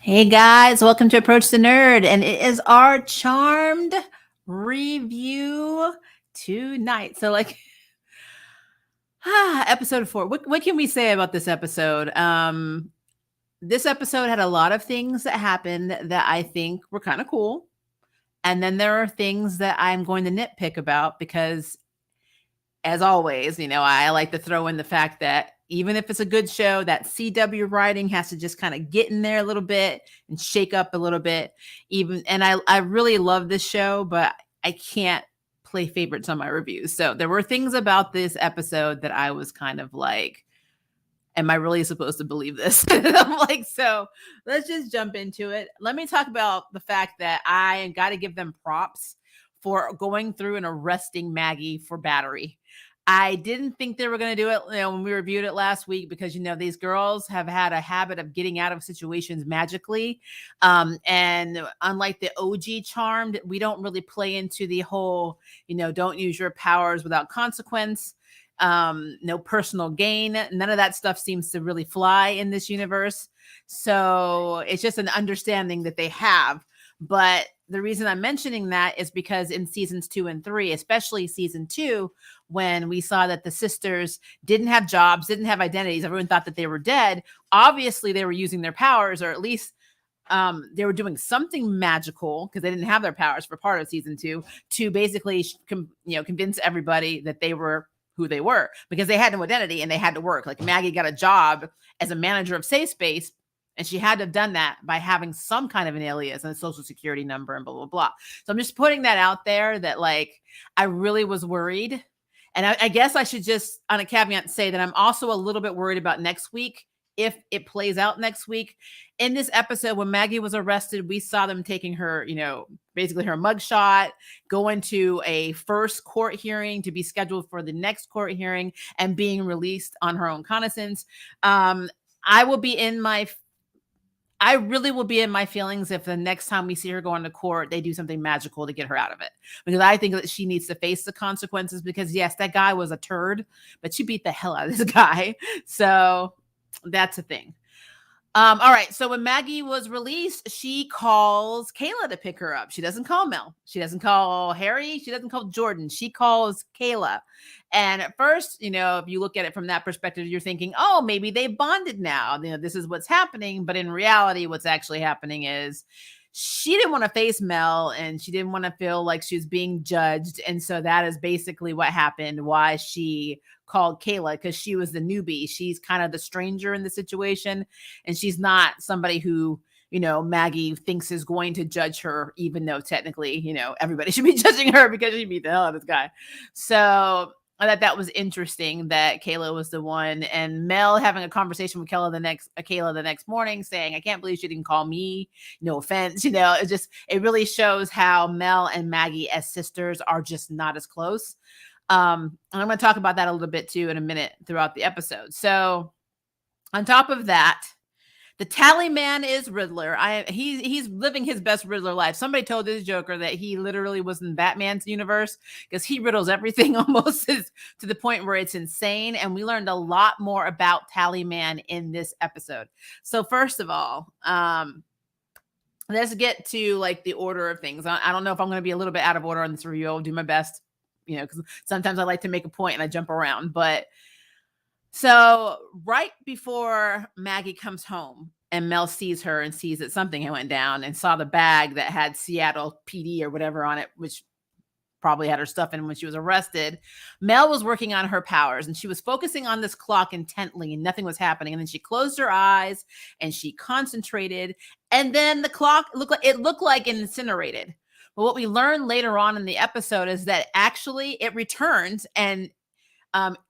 Hey guys, welcome to Approach the Nerd, and it is our Charmed review tonight. Episode 4. What can we say about this episode? This episode had a lot of things that happened that I think were kind of cool, and then there are things that I'm going to nitpick about because, as always, I like to throw in the fact that even if it's a good show, that CW writing has to just kind of get in there a little bit and shake up a little bit. I really love this show, but I can't play favorites on my reviews. So there were things about this episode that I was kind of like, am I really supposed to believe this? I'm like, so let's just jump into it. Let me talk about the fact that I got to give them props for going through and arresting Maggie for battery. I didn't think they were going to do it, when we reviewed it last week, because, these girls have had a habit of getting out of situations magically. And unlike the OG Charmed, we don't really play into the whole, don't use your powers without consequence. No personal gain. None of that stuff seems to really fly in this universe. So it's just an understanding that they have. But the reason I'm mentioning that is because in seasons 2 and 3, especially season 2, when we saw that the sisters didn't have jobs, didn't have identities, everyone thought that they were dead. Obviously, they were using their powers, or at least they were doing something magical, because they didn't have their powers for part of season 2, to basically convince everybody that they were who they were, because they had no identity and they had to work. Like Maggie got a job as a manager of Safe Space, and she had to have done that by having some kind of an alias and a social security number and blah, blah, blah. So I'm just putting that out there that, like, I really was worried. And I guess I should just, on a caveat, say that I'm also a little bit worried about next week, if it plays out next week. In this episode, when Maggie was arrested, we saw them taking her, basically her mugshot, going to a first court hearing to be scheduled for the next court hearing, and being released on her own cognizance. I really will be in my feelings if the next time we see her go into court, they do something magical to get her out of it. Because I think that she needs to face the consequences, because yes, that guy was a turd, but she beat the hell out of this guy. So that's a thing. All right. So when Maggie was released, she calls Kayla to pick her up. She doesn't call Mel. She doesn't call Harry. She doesn't call Jordan. She calls Kayla. And at first, if you look at it from that perspective, you're thinking, oh, maybe they bonded now. This is what's happening. But in reality, what's actually happening is she didn't want to face Mel, and she didn't want to feel like she was being judged. And so that is basically what happened, why she called Kayla, because she was the newbie. She's kind of the stranger in the situation, and she's not somebody who, Maggie thinks is going to judge her, even though technically, everybody should be judging her because she beat the hell out of this guy. So I thought that was interesting that Kayla was the one, and Mel having a conversation with Kayla the next morning, saying, I can't believe she didn't call me. No offense. It really shows how Mel and Maggie as sisters are just not as close. And I'm going to talk about that a little bit too in a minute throughout the episode. So on top of that, the tally man is Riddler. He's living his best Riddler life. Somebody told this Joker that he literally was in Batman's universe, because he riddles everything almost to the point where it's insane. And we learned a lot more about Tally Man in this episode. So first of all, let's get to like the order of things. I don't know if I'm going to be a little bit out of order on this review. I'll do my best, because sometimes I like to make a point and I jump around. But so right before Maggie comes home and Mel sees her and sees that something went down, and saw the bag that had Seattle PD or whatever on it, which probably had her stuff in when she was arrested, Mel was working on her powers, and she was focusing on this clock intently, and nothing was happening. And then she closed her eyes and she concentrated, and then the clock looked like it incinerated. But what we learned later on in the episode is that actually it returned, and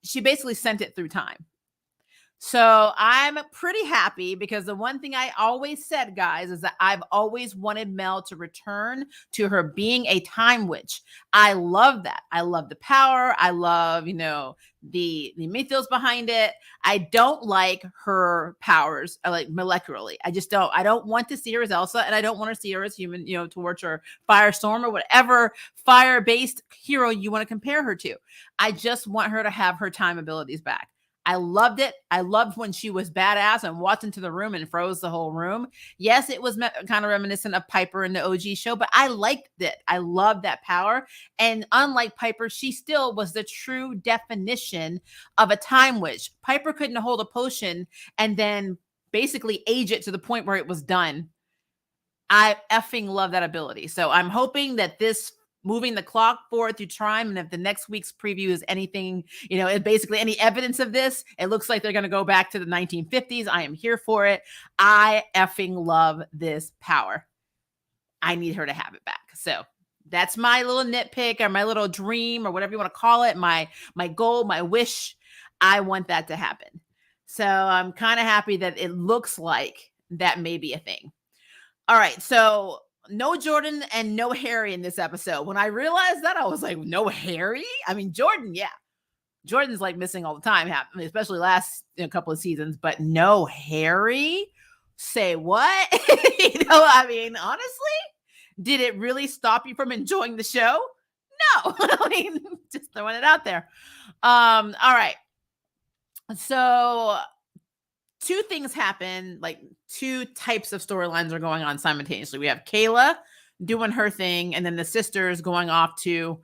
she basically sent it through time. So I'm pretty happy, because the one thing I always said, guys, is that I've always wanted Mel to return to her being a time witch. I love that. I love the power. I love, the mythos behind it. I don't like her powers, like molecularly. I just don't. I don't want to see her as Elsa, and I don't want to see her as human, Torch or Firestorm or whatever fire-based hero you want to compare her to. I just want her to have her time abilities back. I loved it. I loved when she was badass and walked into the room and froze the whole room. Yes, it was kind of reminiscent of Piper in the OG show, but I liked it. I loved that power. And unlike Piper, she still was the true definition of a time witch. Piper couldn't hold a potion and then basically age it to the point where it was done. I effing love that ability. So I'm hoping that this moving the clock forward through time, and if the next week's preview is anything, basically any evidence of this, it looks like they're going to go back to the 1950s. I am here for it. I effing love this power. I need her to have it back. So that's my little nitpick or my little dream or whatever you want to call it. My goal, my wish. I want that to happen. So I'm kind of happy that it looks like that may be a thing. All right, so no Jordan and no Harry in this episode. When I realized that, I was like, no Harry? I mean, Jordan, yeah. Jordan's like missing all the time, especially last couple of seasons, but no Harry? Say what? I mean, honestly, did it really stop you from enjoying the show? No. I mean, just throwing it out there. All right. So two things happen, like two types of storylines are going on simultaneously. We have Kayla doing her thing, and then the sisters going off so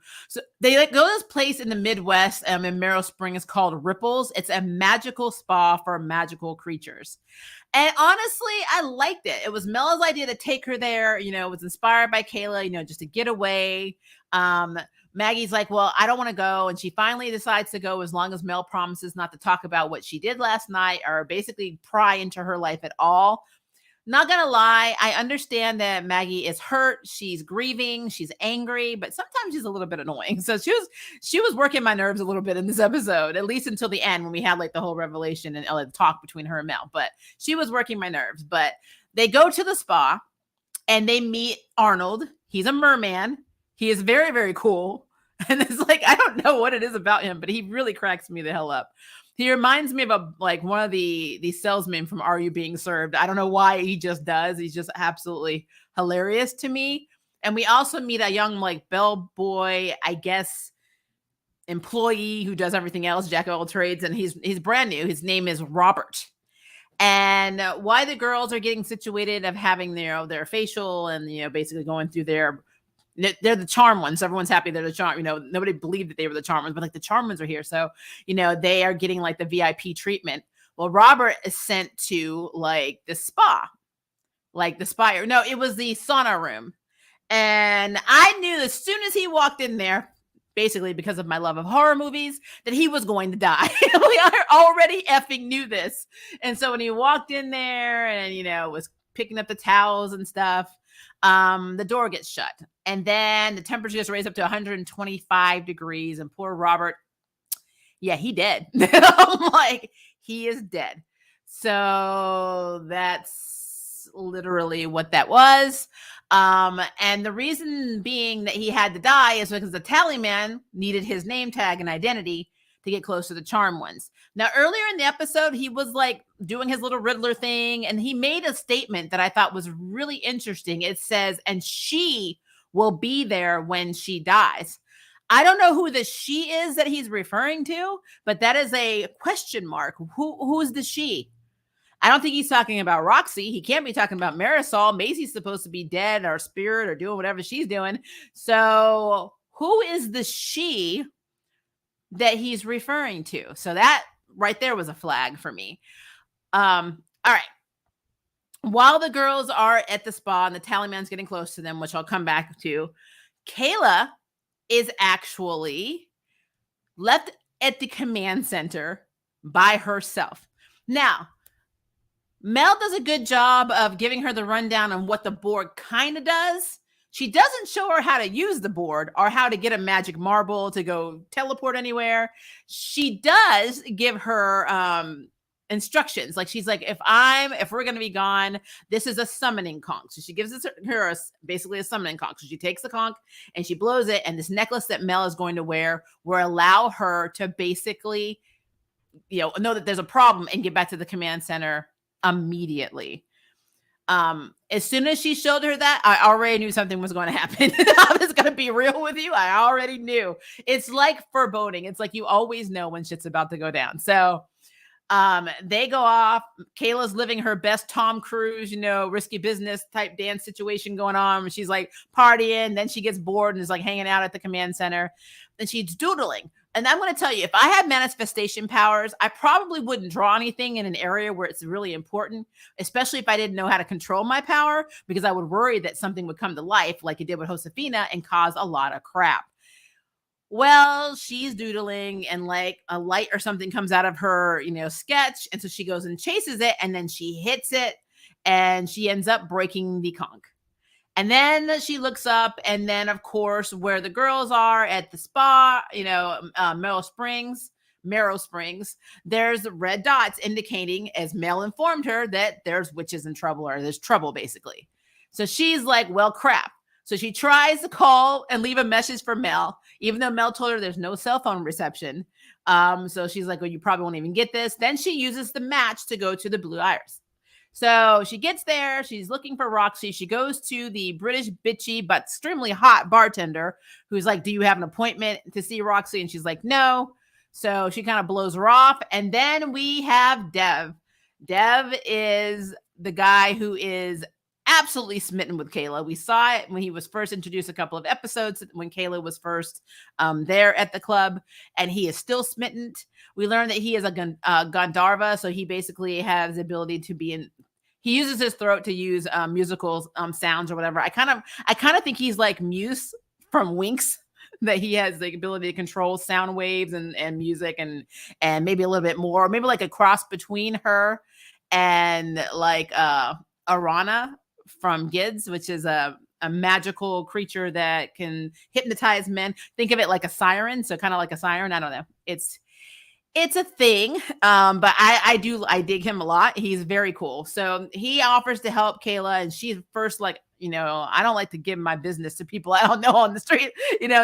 they go to this place in the Midwest in Merrill Springs called Ripples. It's a magical spa for magical creatures. And honestly, I liked it. It was Mel's idea to take her there. It was inspired by Kayla, just to get away. Maggie's like, well, I don't want to go. And she finally decides to go as long as Mel promises not to talk about what she did last night or basically pry into her life at all. Not going to lie, I understand that Maggie is hurt. She's grieving. She's angry, but sometimes she's a little bit annoying. So she was working my nerves a little bit in this episode, at least until the end when we had like the whole revelation and the talk between her and Mel. But she was working my nerves. But they go to the spa and they meet Arnold. He's a merman. He is very, very cool. And it's like, I don't know what it is about him, but he really cracks me the hell up. He reminds me of one of the salesmen from Are You Being Served? I don't know why he just does. He's just absolutely hilarious to me. And we also meet a young bellboy, I guess, employee who does everything else, jack of all trades. And he's brand new. His name is Robert. And why the girls are getting situated of having their facial and, basically going through they're the charm ones. Everyone's happy they're the charm. Nobody believed that they were the charm ones, but the charm ones are here. So, they are getting the VIP treatment. Well, Robert is sent to the spa, No, it was the sauna room. And I knew as soon as he walked in there, basically because of my love of horror movies, that he was going to die. We already effing knew this. And so when he walked in there and, was picking up the towels and stuff, the door gets shut. And then the temperature gets raised up to 125 degrees. And poor Robert, yeah, he dead. I'm like, he is dead. So that's literally what that was. And the reason being that he had to die is because the tally man needed his name tag and identity to get close to the charm ones. Now, earlier in the episode, he was doing his little Riddler thing, and he made a statement that I thought was really interesting. It says, and she will be there when she dies. I don't know who the she is that he's referring to, but that is a question mark. Who is the she? I don't think he's talking about Roxy. He can't be talking about Marisol. Macy's supposed to be dead or spirit or doing whatever she's doing. So who is the she that he's referring to? So that right there was a flag for me. All right. While the girls are at the spa and the tally man's getting close to them, which I'll come back to, Kayla is actually left at the command center by herself. Now, Mel does a good job of giving her the rundown on what the board kind of does. She doesn't show her how to use the board or how to get a magic marble to go teleport anywhere. She does give her instructions. She's like, if we're going to be gone, this is a summoning conch. So she gives her basically a summoning conch. So she takes the conch and she blows it. And this necklace that Mel is going to wear will allow her to basically, know that there's a problem and get back to the command center immediately. As soon as she showed her that, I already knew something was going to happen. I was going to be real with you. I already knew. It's like foreboding. It's like you always know when shit's about to go down. So They go off. Kayla's living her best Tom Cruise, risky business type dance situation going on. She's like partying. Then she gets bored and is like hanging out at the command center. And she's doodling. And I'm going to tell you, if I had manifestation powers, I probably wouldn't draw anything in an area where it's really important, especially if I didn't know how to control my power, because I would worry that something would come to life like it did with Josefina and cause a lot of crap. Well, she's doodling and like a light or something comes out of her, sketch. And so she goes and chases it and then she hits it and she ends up breaking the conch. And then she looks up, and then, of course, where the girls are at the spa, Marrow Springs, there's red dots indicating, as Mel informed her, that there's witches in trouble, or there's trouble, basically. So she's like, well, crap. So she tries to call and leave a message for Mel, even though Mel told her there's no cell phone reception. So she's like, well, you probably won't even get this. Then she uses the match to go to the Blue Iris. So she gets there. She's looking for Roxy. She goes to the British bitchy but extremely hot bartender who's like, do you have an appointment to see Roxy? And she's like, no. So she kind of blows her off. And then we have Dev. Dev is the guy who is absolutely smitten with Kayla. We saw it when he was first introduced a couple of episodes when Kayla was first there at the club, and he is still smitten. We learned that he is a Gandharva, so he basically has the ability to be in. He uses his throat to use musical sounds or whatever. I kind of think he's like Muse from Winx, that he has the ability to control sound waves and music and maybe a little bit more, maybe like a cross between her and like Arana from Gids, which is a magical creature that can hypnotize men. Think of it like a siren, so kind of like a siren. I don't know. It's a thing, but I dig him a lot. He's very cool. So he offers to help Kayla, and she's first like, I don't like to give my business to people I don't know on the street.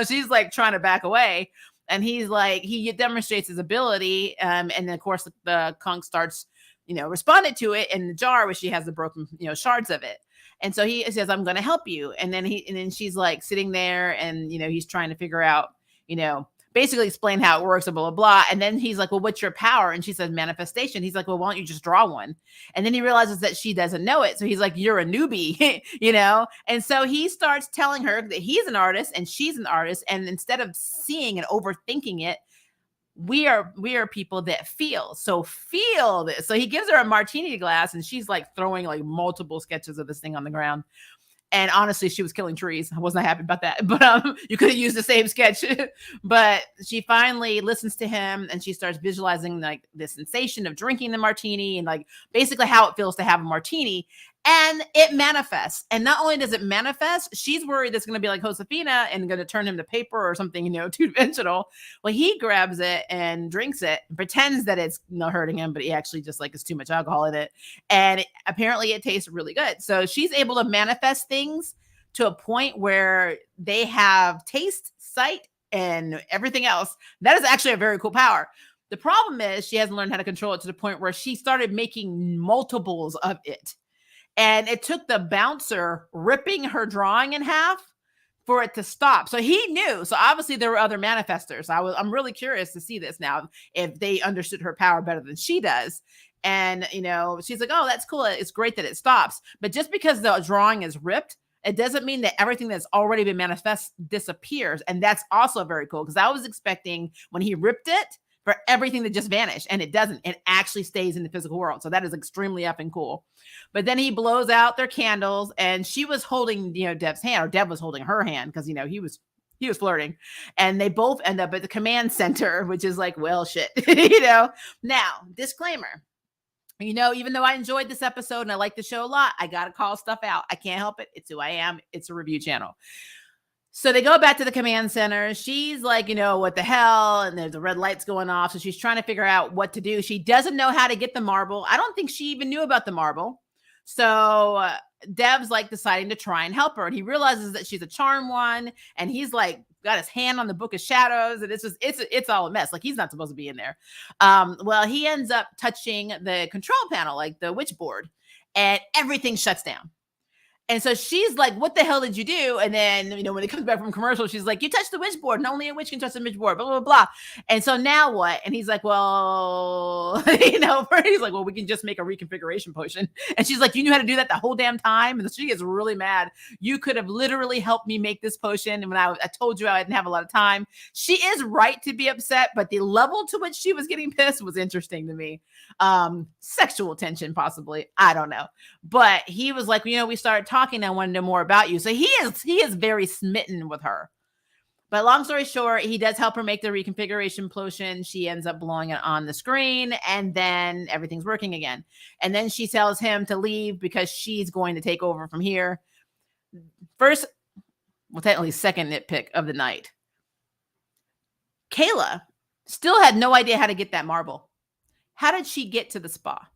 She's like trying to back away, and he's like, he demonstrates his ability, and then of course the conch starts, responded to it in the jar where she has the broken, shards of it. And so he says, I'm going to help you. And then she's like sitting there, and, he's trying to figure out, basically explain how it works and blah, blah, blah. And then he's like, well, what's your power? And she says, manifestation. He's like, well, why don't you just draw one? And then he realizes that she doesn't know it. So he's like, you're a newbie, And so he starts telling her that he's an artist and she's an artist. And instead of seeing and overthinking it, we are people that feel. So feel this. So he gives her a martini glass, and she's like throwing like multiple sketches of this thing on the ground. And honestly, she was killing trees. I wasn't happy about that, but you could have used the same sketch. But she finally listens to him, and she starts visualizing like the sensation of drinking the martini and like basically how it feels to have a martini. And it manifests. And not only does it manifest, she's worried it's going to be like Josefina and going to turn him to paper or something, two-dimensional. Well, he grabs it and drinks it and pretends that it's not hurting him, but he actually just like, it's too much alcohol in it. And apparently it tastes really good. So she's able to manifest things to a point where they have taste, sight, and everything else. That is actually a very cool power. The problem is she hasn't learned how to control it to the point where she started making multiples of it. And it took the bouncer ripping her drawing in half for it to stop. So he knew. So obviously there were other manifestors. I'm really curious to see this now, if they understood her power better than she does. And, she's like, oh, that's cool. It's great that it stops. But just because the drawing is ripped, it doesn't mean that everything that's already been manifest disappears. And that's also very cool, because I was expecting when he ripped it for everything to just vanish, and it doesn't. It actually stays in the physical world. So that is extremely effing cool. But then he blows out their candles, and she was holding, Dev's hand, or Dev was holding her hand, because, he was flirting, and they both end up at the command center, which is like, well, shit, Now, disclaimer, even though I enjoyed this episode and I like the show a lot, I got to call stuff out. I can't help it. It's who I am. It's a review channel. So they go back to the command center. She's like, what the hell? And there's the red lights going off. So she's trying to figure out what to do. She doesn't know how to get the marble. I don't think she even knew about the marble. So Dev's like deciding to try and help her. And he realizes that she's a charm one. And he's like got his hand on the Book of Shadows. And it's all a mess. Like, he's not supposed to be in there. Well, he ends up touching the control panel, like the witch board, and everything shuts down. And so she's like, what the hell did you do? And then, when it comes back from commercial, she's like, you touched the witchboard and only a witch can touch the witchboard, blah, blah, blah. And so now what? And he's like, well, he's like, well, we can just make a reconfiguration potion. And she's like, you knew how to do that the whole damn time? And she gets really mad. You could have literally helped me make this potion. And when I told you I didn't have a lot of time. She is right to be upset, but the level to which she was getting pissed was interesting to me. Sexual tension, possibly. I don't know. But he was like, we started talking. I want to know more about you. So he is very smitten with her. But long story short, he does help her make the reconfiguration potion. She ends up blowing it on the screen, and then everything's working again. And then she tells him to leave because she's going to take over from here. First, well, technically second nitpick of the night. Kayla still had no idea how to get that marble. How did she get to the spa?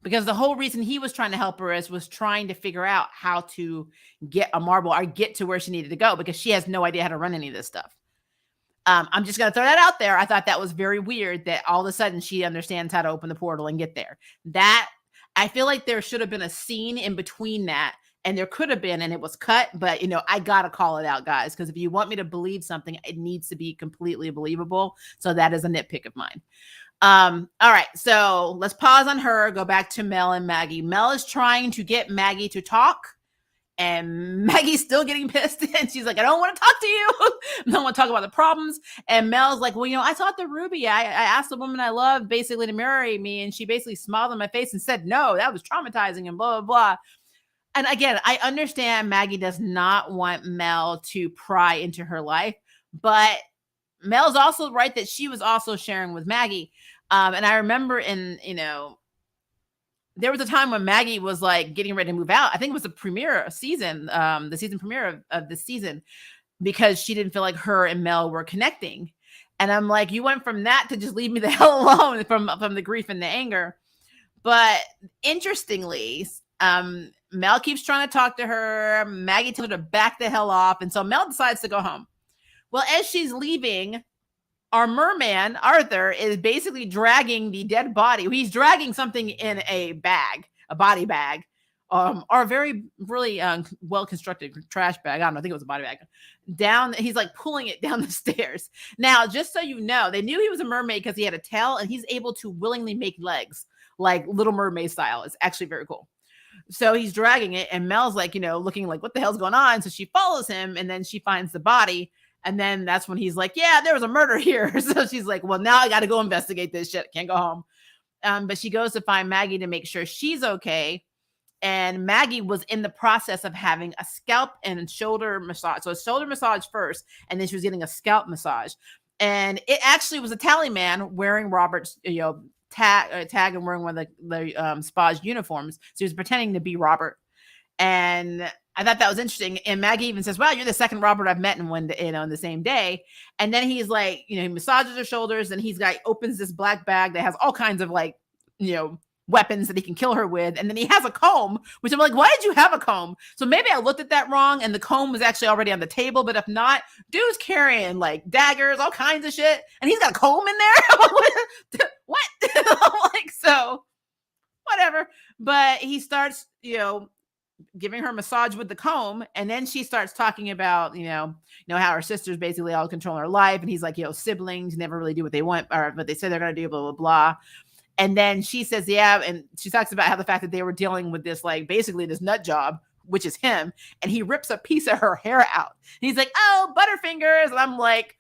Because the whole reason he was trying to help her was trying to figure out how to get a marble or get to where she needed to go, because she has no idea how to run any of this stuff. I'm just going to throw that out there. I thought that was very weird that all of a sudden she understands how to open the portal and get there. That, I feel like there should have been a scene in between that, and there could have been, and it was cut, but I got to call it out, guys, because if you want me to believe something, it needs to be completely believable. So that is a nitpick of mine. All right, so let's pause on her, go back to Mel and Maggie. Mel is trying to get Maggie to talk, and Maggie's still getting pissed, and she's like, I don't want to talk to you. I don't want to talk about the problems. And Mel's like, well, I talked to Ruby. I asked the woman I love basically to marry me, and she basically smiled in my face and said no. That was traumatizing and blah, blah, blah. And again, I understand Maggie does not want Mel to pry into her life, but Mel's also right that she was also sharing with Maggie. And I remember there was a time when Maggie was like getting ready to move out. I think it was the premiere season, the season premiere of this season, because she didn't feel like her and Mel were connecting. And I'm like, you went from that to just leave me the hell alone from the grief and the anger. But interestingly, Mel keeps trying to talk to her. Maggie tells her to back the hell off. And so Mel decides to go home. Well, as she's leaving, our merman, Arthur, is basically dragging the dead body. He's dragging something in a bag, a body bag, or a very, really well-constructed trash bag. I don't know, I think it was a body bag. Down, he's like pulling it down the stairs. Now, just so you know, they knew he was a mermaid because he had a tail, and he's able to willingly make legs, like Little Mermaid style. It's actually very cool. So he's dragging it, and Mel's like, looking like, what the hell's going on? So she follows him, and then she finds the body. And then that's when he's like, yeah, there was a murder here. So she's like, well, now I got to go investigate this shit. Can't go home. But she goes to find Maggie to make sure she's okay. And Maggie was in the process of having a scalp and shoulder massage. So a shoulder massage first, and then she was getting a scalp massage. And it actually was a tally man wearing Robert's, tag and wearing one of the spa's uniforms. So he was pretending to be Robert. And I thought that was interesting. And Maggie even says, wow, you're the second Robert I've met in one day, in the same day. And then he's like, he massages her shoulders, and opens this black bag that has all kinds of weapons that he can kill her with. And then he has a comb, which I'm like, why did you have a comb? So maybe I looked at that wrong, and the comb was actually already on the table. But if not, dude's carrying like daggers, all kinds of shit. And he's got a comb in there. What? I'm like, so whatever. But he starts, giving her a massage with the comb, and then she starts talking about how her sisters basically all control her life, and he's like, siblings never really do what they want or what they say they're going to do, blah blah blah. And then she says, yeah, and she talks about how the fact that they were dealing with this, like, basically this nut job, which is him, and he rips a piece of her hair out, and he's like, oh, butterfingers. And I'm like,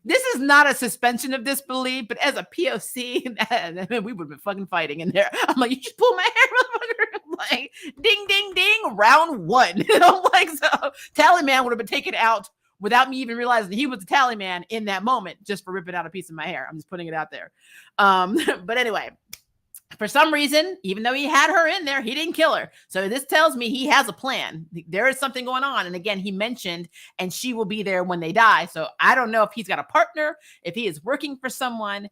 this is not a suspension of disbelief, but as a POC, we would have been fucking fighting in there. I'm like, you just pull my hair, motherfucker. I'm like, ding, ding, ding, round one. I'm like, so Tally Man would have been taken out without me even realizing he was the Tally Man in that moment, just for ripping out a piece of my hair. I'm just putting it out there. But anyway, for some reason, even though he had her in there, he didn't kill her. So this tells me he has a plan. There is something going on. And again, he mentioned, and she will be there when they die. So I don't know if he's got a partner, if he is working for someone,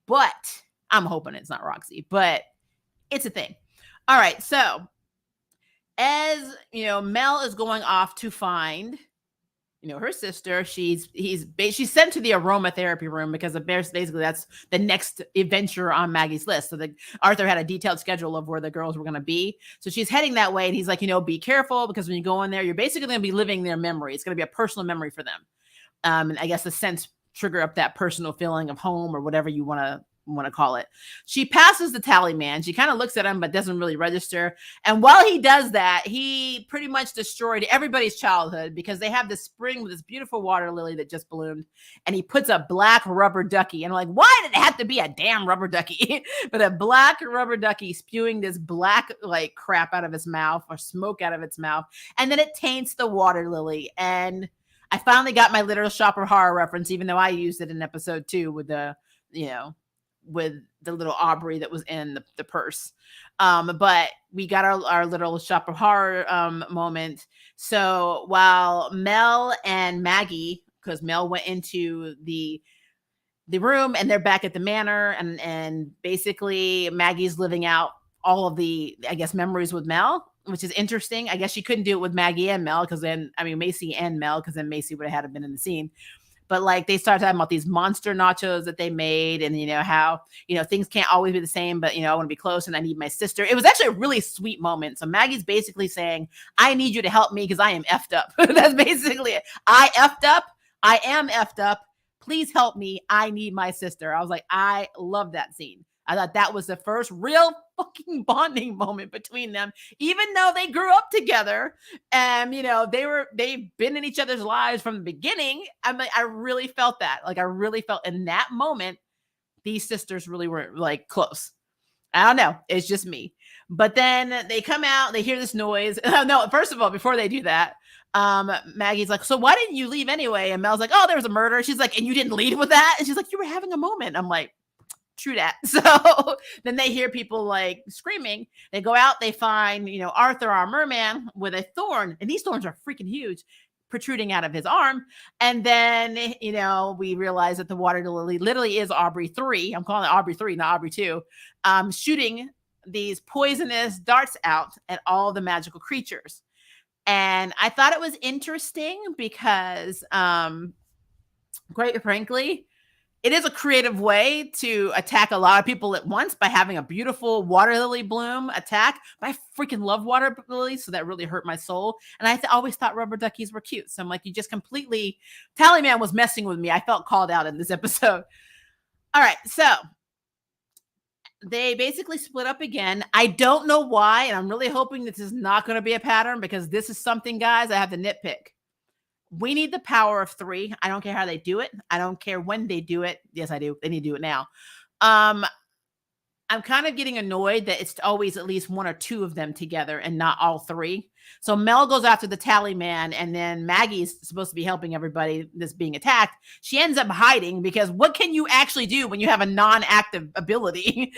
but I'm hoping it's not Roxy, but it's a thing. All right. So as Mel is going off to find her sister. She's sent to the aromatherapy room because basically that's the next adventure on Maggie's list. So Arthur had a detailed schedule of where the girls were going to be. So she's heading that way, and he's like, be careful, because when you go in there, you're basically going to be living their memory. It's going to be a personal memory for them. And I guess the scents trigger up that personal feeling of home, or whatever you want to call it. She passes the tally man. She kind of looks at him, but doesn't really register. And while he does that, he pretty much destroyed everybody's childhood, because they have this spring with this beautiful water lily that just bloomed, and he puts a black rubber ducky. And I'm like, why did it have to be a damn rubber ducky? But a black rubber ducky spewing this black like crap out of his mouth, or smoke out of its mouth. And then it taints the water lily. And I finally got my Little Shop of Horror reference, even though I used it in episode 2 with with the little Aubrey that was in the purse. But we got our Little Shop of Horror moment. So while Mel and Maggie, because Mel went into the room and they're back at the manor, and basically Maggie's living out all of the, I guess, memories with Mel, which is interesting. I guess she couldn't do it with Maggie and Mel, because then, Macy and Mel, because then Macy would have had been in the scene. But like, they started talking about these monster nachos that they made, and how things can't always be the same, but I want to be close, and I need my sister. It was actually a really sweet moment. So Maggie's basically saying, I need you to help me because I am effed up. That's basically it. I effed up. I am effed up. Please help me. I need my sister. I was like, I love that scene. I thought that was the first real fucking bonding moment between them, even though they grew up together and, they've been in each other's lives from the beginning. I really felt that. Like, I really felt in that moment, these sisters really were like close. I don't know. It's just me. But then they come out, they hear this noise. No, first of all, before they do that, Maggie's like, so why didn't you leave anyway? And Mel's like, oh, there was a murder. She's like, and you didn't leave with that? And she's like, you were having a moment. I'm like, true that. So then they hear people like screaming. They go out, they find, Arthur, our merman, with a thorn. And these thorns are freaking huge, protruding out of his arm. And then, we realize that the water lily literally is Aubrey 3. I'm calling it Aubrey 3, not Aubrey 2, shooting these poisonous darts out at all the magical creatures. And I thought it was interesting because, quite frankly, it is a creative way to attack a lot of people at once by having a beautiful water lily bloom attack. But I freaking love water lilies, so that really hurt my soul. And I always thought rubber duckies were cute. So I'm like, you just completely, Tallyman was messing with me. I felt called out in this episode. All right, so they basically split up again. I don't know why, and I'm really hoping this is not going to be a pattern, because this is something, guys, I have to nitpick. We need the power of 3. I don't care how they do it. I don't care when they do it. Yes, I do. They need to do it now. I'm kind of getting annoyed that it's always at least 1 or 2 of them together and not all 3. So Mel goes after the tally man, and then Maggie's supposed to be helping everybody that's being attacked. She ends up hiding, because what can you actually do when you have a non-active ability,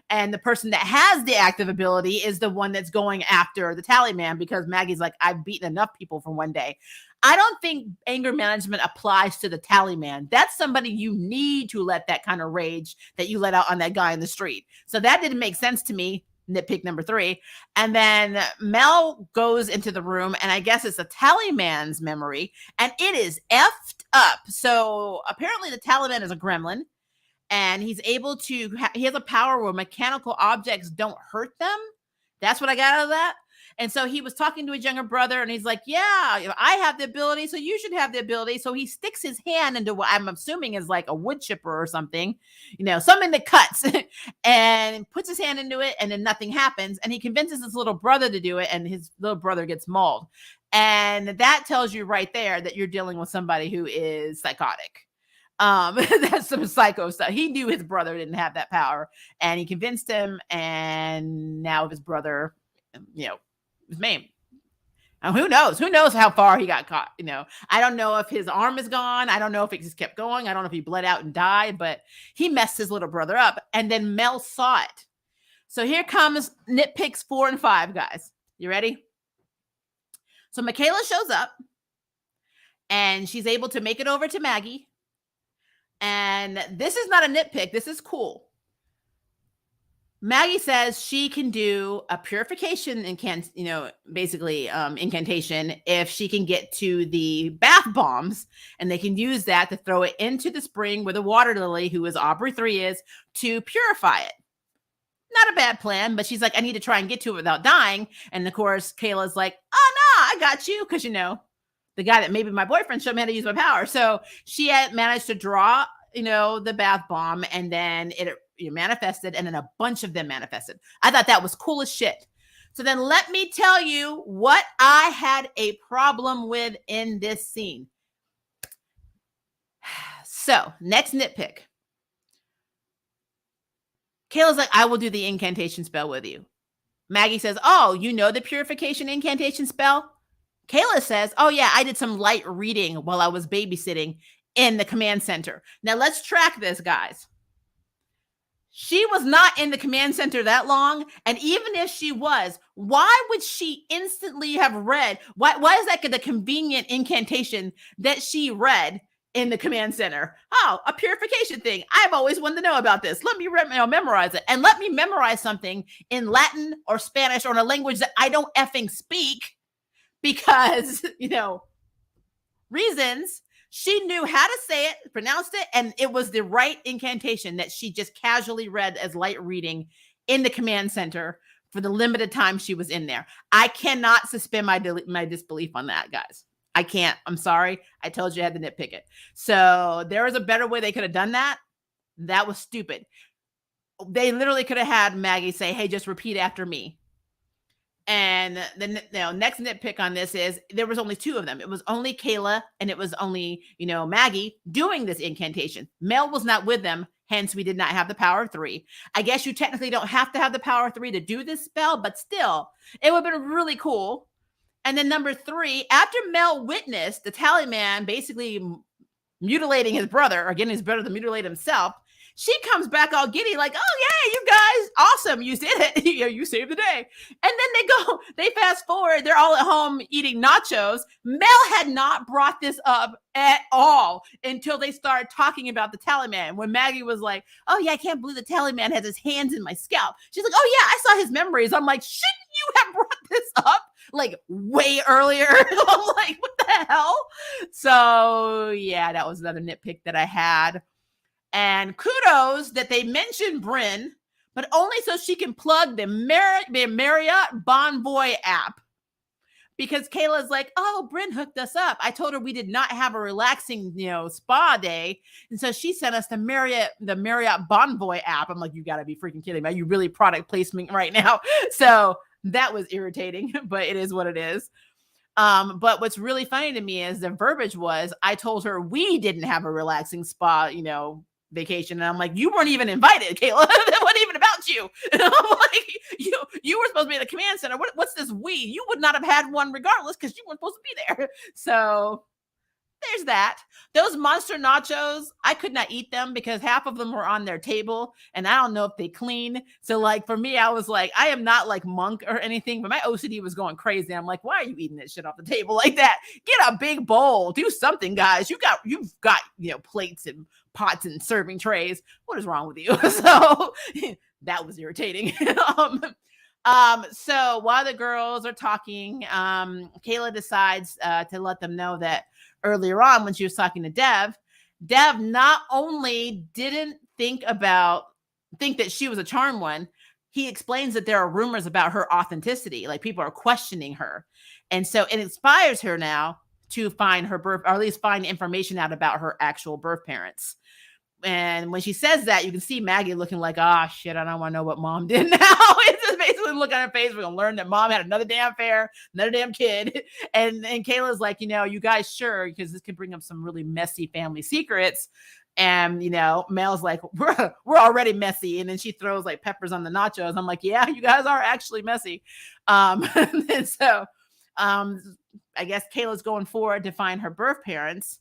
And the person that has the active ability is the one that's going after the tally man, because Maggie's like, I've beaten enough people for one day. I don't think anger management applies to the tally man. That's somebody you need to let that kind of rage that you let out on that guy in the street. So that didn't make sense to me. Nitpick number 3. And then Mel goes into the room, and I guess it's a tally man's memory, and it is effed up. So apparently the tally man is a gremlin, and he's able to, he has a power where mechanical objects don't hurt them. That's what I got out of that. And so he was talking to his younger brother, and he's like, yeah, I have the ability, so you should have the ability. So he sticks his hand into what I'm assuming is like a wood chipper or something, something that cuts, and puts his hand into it, and then nothing happens. And he convinces his little brother to do it, and his little brother gets mauled. And that tells you right there that you're dealing with somebody who is psychotic. That's some psycho stuff. He knew his brother didn't have that power, and he convinced him, and now his brother, was maimed. And who knows how far he got caught. I don't know if his arm is gone. I don't know if it just kept going. I don't know if he bled out and died, but he messed his little brother up. And then Mel saw it. So here comes nitpicks 4 and 5, guys. You ready? So Michaela shows up, and she's able to make it over to Maggie. And this is not a nitpick. This is cool. Maggie says she can do a purification incantation if she can get to the bath bombs, and they can use that to throw it into the spring where the water lily, who is Aubrey 3, is, to purify it. Not a bad plan, but she's like, I need to try and get to it without dying. And of course, Kayla's like, oh no, I got you, because the guy that maybe my boyfriend showed me how to use my power. So she had managed to draw, the bath bomb, and then it manifested, and then a bunch of them manifested. I thought that was cool as shit. So then let me tell you what I had a problem with in this scene. So, next nitpick. Kayla's like, I will do the incantation spell with you. Maggie says, oh, you know the purification incantation spell? Kayla says, oh yeah, I did some light reading while I was babysitting in the command center. Now let's track this, guys. She was not in the command center that long. And even if she was, why would she instantly have read? Why is that the convenient incantation that she read in the command center? Oh, a purification thing. I've always wanted to know about this. Let me memorize it. And let me memorize something in Latin or Spanish or in a language that I don't effing speak because, reasons. She knew how to say it, pronounced it, and it was the right incantation that she just casually read as light reading in the command center for the limited time she was in there. I cannot suspend my disbelief on that, guys. I can't. I'm sorry. I told you I had to nitpick it. So there was a better way they could have done that. That was stupid. They literally could have had Maggie say, hey, just repeat after me. And the next nitpick on this is there was only two of them. It was only Kayla and it was only, Maggie doing this incantation. Mel was not with them. Hence, we did not have the power of 3. I guess you technically don't have to have the power of 3 to do this spell, but still, it would have been really cool. And then number 3, after Mel witnessed the tally man basically mutilating his brother, or getting his brother to mutilate himself, she comes back all giddy, like, oh, yeah, you guys, awesome, you did it. You saved the day. And then they fast forward, they're all at home eating nachos. Mel had not brought this up at all until they started talking about the tally man. When Maggie was like, oh, yeah, I can't believe the tally man has his hands in my scalp. She's like, oh, yeah, I saw his memories. I'm like, shouldn't you have brought this up like way earlier? I'm like, what the hell? So, yeah, that was another nitpick that I had. And kudos that they mentioned Bryn, but only so she can plug the Marriott Bonvoy app. Because Kayla's like, oh, Bryn hooked us up. I told her we did not have a relaxing, spa day. And so she sent us the Marriott Bonvoy app. I'm like, you got to be freaking kidding me. Are you really product placement right now? So that was irritating, but it is what it is. But what's really funny to me is the verbiage was, I told her we didn't have a relaxing spa, vacation. And I'm like, you weren't even invited, Kayla. That wasn't even about you. And I'm like, you were supposed to be at the command center. What's this we? You would not have had one regardless because you weren't supposed to be there. So there's that. Those monster nachos, I could not eat them because half of them were on their table and I don't know if they clean. So like for me, I was like, I am not like Monk or anything, but my OCD was going crazy. I'm like, why are you eating this shit off the table like that? Get a big bowl. Do something, guys. You've got plates and pots and serving trays. What is wrong with you? So that was irritating. So while the girls are talking, Kayla decides to let them know that earlier on when she was talking to Dev not only didn't think that she was a charm one, he explains that there are rumors about her authenticity. Like people are questioning her. And so it inspires her now to find her birth, or at least find information out about her actual birth parents. And when she says that, you can see Maggie looking like, shit, I don't want to know what mom did now. It's just basically look on her face. We're going to learn that mom had another damn affair, another damn kid. And Kayla's like, you guys sure? Because this could bring up some really messy family secrets. And, Mel's like, we're already messy. And then she throws like peppers on the nachos. I'm like, yeah, you guys are actually messy. And so I guess Kayla's going forward to find her birth parents.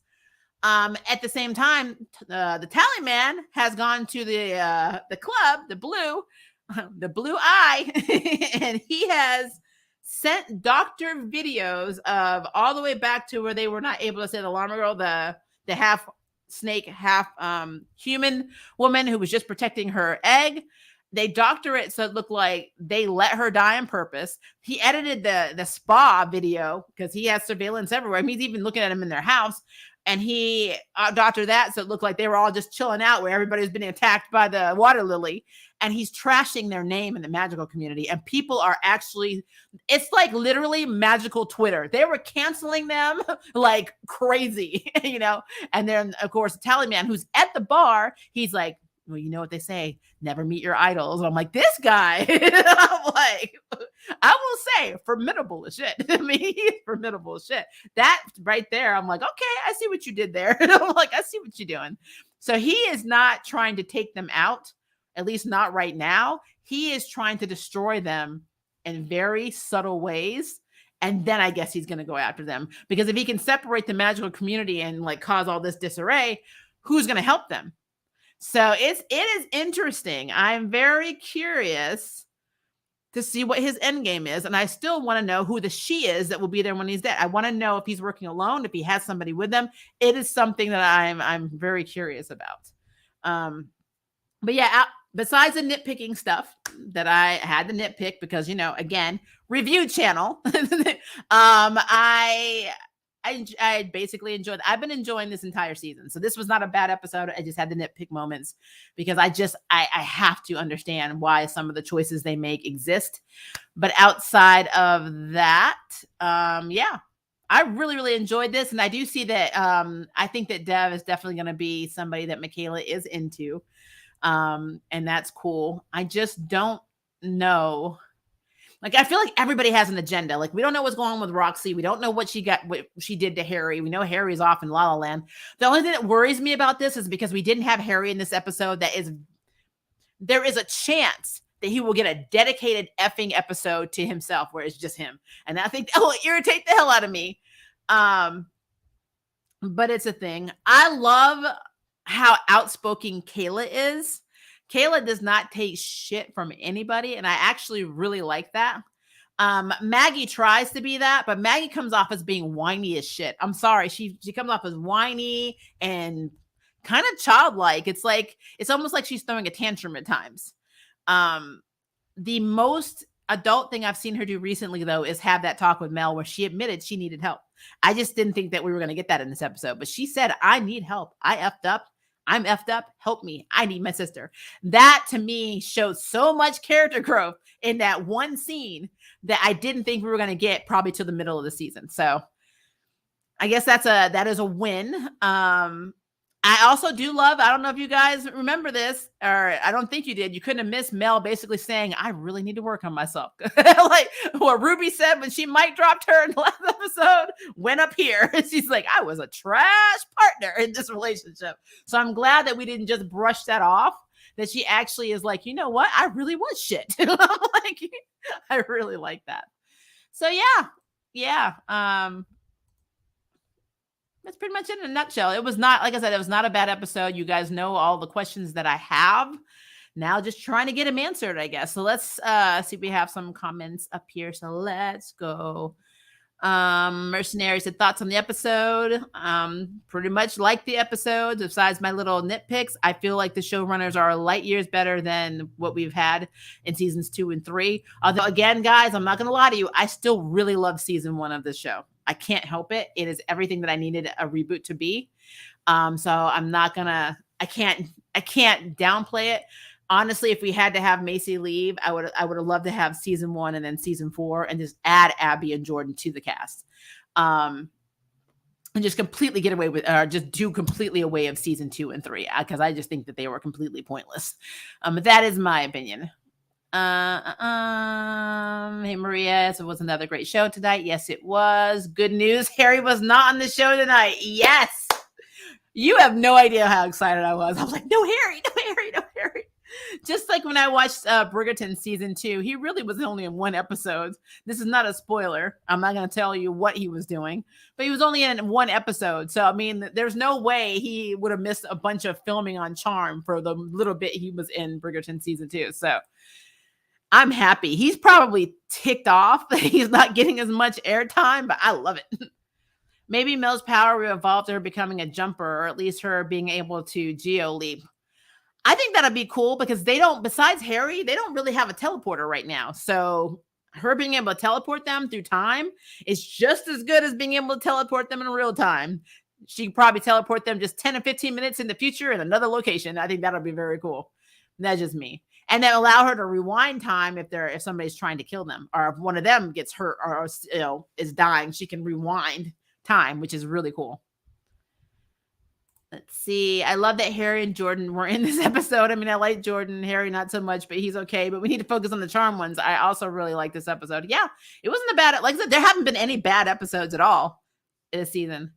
At the same time, the tally man has gone to the club, the Blue Eye, and he has sent doctor videos of all the way back to where they were not able to say the llama girl, the half snake, half human woman who was just protecting her egg. they doctor it so it looked like they let her die on purpose. He edited the spa video because he has surveillance everywhere. I mean, he's even looking at them in their house, and he doctored that so it looked like they were all just chilling out where everybody's been attacked by the water lily. And he's trashing their name in the magical community, and people are actually, it's like literally magical Twitter. They were canceling them like crazy, you know. And then of course the tally man who's at the bar, he's like, well, you know what they say, never meet your idols. And I'm like, this guy, I'm like, I will say, formidable as shit. I mean, he's formidable as shit. That right there, I'm like, okay, I see what you did there. I'm like, I see what you're doing. So he is not trying to take them out, at least not right now. He is trying to destroy them in very subtle ways. And then I guess he's going to go after them, because if he can separate the magical community and like cause all this disarray, who's going to help them? So it is interesting. I'm very curious to see what his end game is. And I still want to know who the she is that will be there when he's dead. I want to know if he's working alone, if he has somebody with him. It is something that I'm very curious about. But yeah, besides the nitpicking stuff that I had to nitpick because, you know, again, review channel, I basically enjoyed. I've been enjoying this entire season, so this was not a bad episode. I just had the nitpick moments because I have to understand why some of the choices they make exist. But outside of that, yeah, I really enjoyed this, and I do see that. I think that Dev is definitely going to be somebody that Michaela is into, and that's cool. I just don't know. Like, I feel like everybody has an agenda. Like, we don't know what's going on with Roxy. We don't know what she did to Harry. We know Harry's off in La La Land. The only thing that worries me about this is because we didn't have Harry in this episode, there is a chance that he will get a dedicated effing episode to himself where it's just him. And I think that will irritate the hell out of me. But it's a thing. I love how outspoken Kayla is. Kayla does not take shit from anybody, and I actually really like that. Maggie tries to be that, but Maggie comes off as being whiny as shit. I'm sorry. She comes off as whiny and kind of childlike. It's almost like she's throwing a tantrum at times. The most adult thing I've seen her do recently, though, is have that talk with Mel where she admitted she needed help. I just didn't think that we were going to get that in this episode, but she said, I need help. I effed up. I'm effed up. Help me. I need my sister. That to me showed so much character growth in that one scene that I didn't think we were going to get probably till the middle of the season. So I guess that is a win. I also do love, I don't know if you guys remember this, or I don't think you did. You couldn't have missed Mel basically saying, I really need to work on myself. Like what Ruby said when she mic dropped her in the last episode, went up here. She's like, I was a trash partner in this relationship. So I'm glad that we didn't just brush that off, that she actually is like, you know what? I really was shit. I'm like, I really like that. So yeah. That's pretty much it in a nutshell. It was not, like I said, it was not a bad episode. You guys know all the questions that I have. Now just trying to get them answered, I guess. So let's see if we have some comments up here. So let's go. Mercenary said thoughts on the episode. Pretty much like the episodes. Besides my little nitpicks, I feel like the showrunners are light years better than what we've had in seasons 2 and 3. Although again, guys, I'm not going to lie to you. I still really love season 1 of this show. I can't help it. It is everything that I needed a reboot to be. So I'm not gonna, I can't downplay it. Honestly, if we had to have Macy leave, I would have loved to have season 1 and then season 4 and just add Abby and Jordan to the cast. And just completely get away with, or just do completely away of season 2 and 3, because I just think that they were completely pointless. But that is my opinion. Hey Maria, so it was another great show tonight. Yes, it was. Good news, Harry was not on the show tonight. Yes, you have no idea how excited I was. I was like, no Harry. Just like when I watched Bridgerton season 2, he really was only in 1 episode. This is not a spoiler. I'm not going to tell you what he was doing, but he was only in 1 episode. So, I mean, there's no way he would have missed a bunch of filming on Charm for the little bit he was in Bridgerton season 2. So I'm happy. He's probably ticked off that he's not getting as much airtime, but I love it. Maybe Mel's power will evolve to her becoming a jumper, or at least her being able to geo leap. I think that'd be cool because they don't, besides Harry, they don't really have a teleporter right now. So her being able to teleport them through time is just as good as being able to teleport them in real time. She could probably teleport them just 10 or 15 minutes in the future in another location. I think that'll be very cool. That's just me. And then allow her to rewind time if somebody's trying to kill them, or if one of them gets hurt or is dying, she can rewind time, which is really cool. Let's see. I love that Harry and Jordan were in this episode. I mean, I like Jordan, Harry not so much, but he's okay. But we need to focus on the charm ones. I also really like this episode. Yeah, it wasn't a bad, like I said, there haven't been any bad episodes at all this season.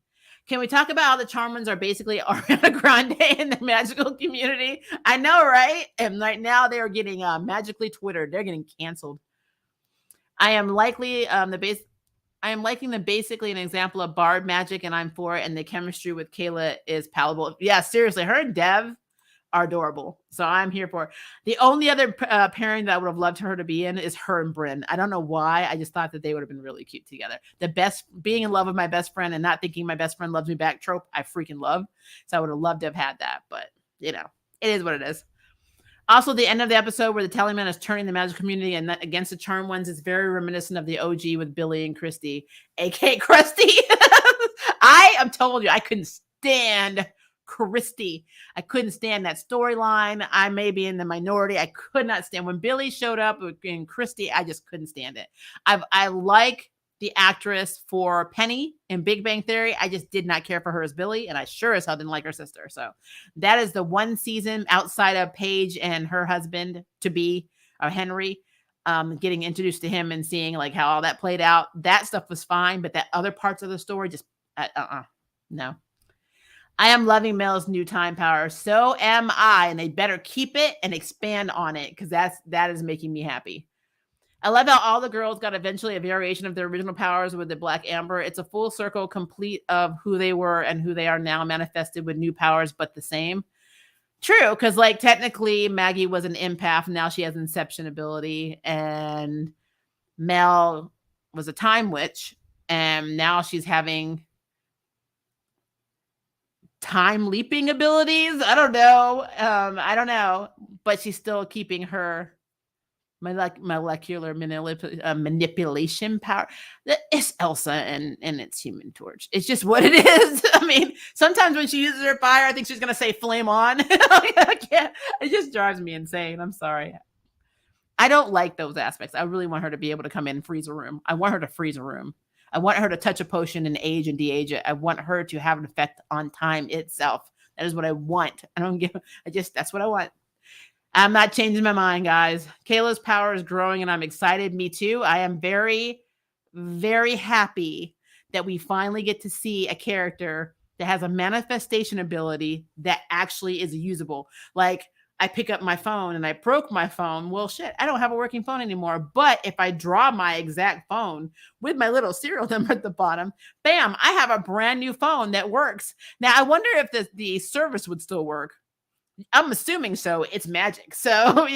Can we talk about how the charm ones are basically Ariana Grande in the magical community? I know, right? And right now they are getting magically Twittered. They're getting canceled. I am liking them basically an example of Bard magic, and I'm for it. And the chemistry with Kayla is palatable. Yeah, seriously, her and Dev are adorable. So I'm here for it. The only other pairing that I would have loved her to be in is her and Bryn. I don't know why. I just thought that they would have been really cute together. The best, being in love with my best friend and not thinking my best friend loves me back trope, I freaking love. So I would have loved to have had that. But, it is what it is. Also, the end of the episode where the Telling Man is turning the magic community and against the charm ones is very reminiscent of the OG with Billy and Christy, aka Krusty. I'm told you, I couldn't stand Christy. I couldn't stand that storyline. I may be in the minority. I could not stand when Billy showed up in Christy. I just couldn't stand it. I like the actress for Penny in Big Bang Theory. I just did not care for her as Billy, and I sure as hell didn't like her sister. So that is the one season outside of Paige and her husband to be Henry, getting introduced to him and seeing like how all that played out. That stuff was fine, but that other parts of the story just no. I am loving Mel's new time power. So am I, and they better keep it and expand on it because that is making me happy. I love how all the girls got eventually a variation of their original powers with the Black Amber. It's a full circle complete of who they were and who they are now, manifested with new powers, but the same. True, because like technically Maggie was an empath. Now she has Inception ability, and Mel was a time witch, and now she's having time leaping abilities. I don't know, but she's still keeping her molecular manipulation power. It's Elsa and it's Human Torch. It's just what it is. I mean, sometimes when she uses her fire, I think she's gonna say flame on. I can't. It just drives me insane. I'm sorry. I don't like those aspects. I really want her to be able to come in and freeze a room. I want her to freeze a room. I want her to touch a potion and age and de-age it. I want her to have an effect on time itself. That is what I want. That's what I want. I'm not changing my mind, guys. Kayla's power is growing and I'm excited. Me too. I am very, very happy that we finally get to see a character that has a manifestation ability that actually is usable. Like, I pick up my phone and I broke my phone. Well, shit, I don't have a working phone anymore. But if I draw my exact phone with my little serial number at the bottom, bam, I have a brand new phone that works. Now, I wonder if the service would still work. I'm assuming so. It's magic. So,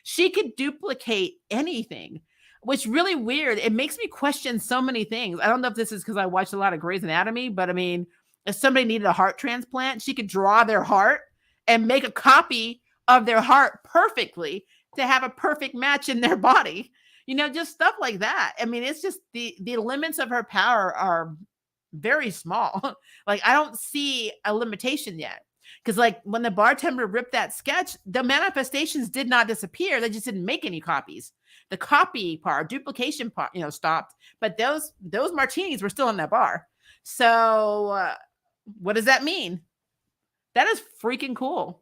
she could duplicate anything, which really weird. It makes me question so many things. I don't know if this is because I watched a lot of Grey's Anatomy, but I mean, if somebody needed a heart transplant, she could draw their heart and make a copy of their heart perfectly to have a perfect match in their body. Just stuff like that. I mean, it's just the limits of her power are very small. Like, I don't see a limitation yet. Because like when the bartender ripped that sketch, the manifestations did not disappear. They just didn't make any copies. The copy part, duplication part, stopped. But those martinis were still in that bar. So what does that mean? That is freaking cool.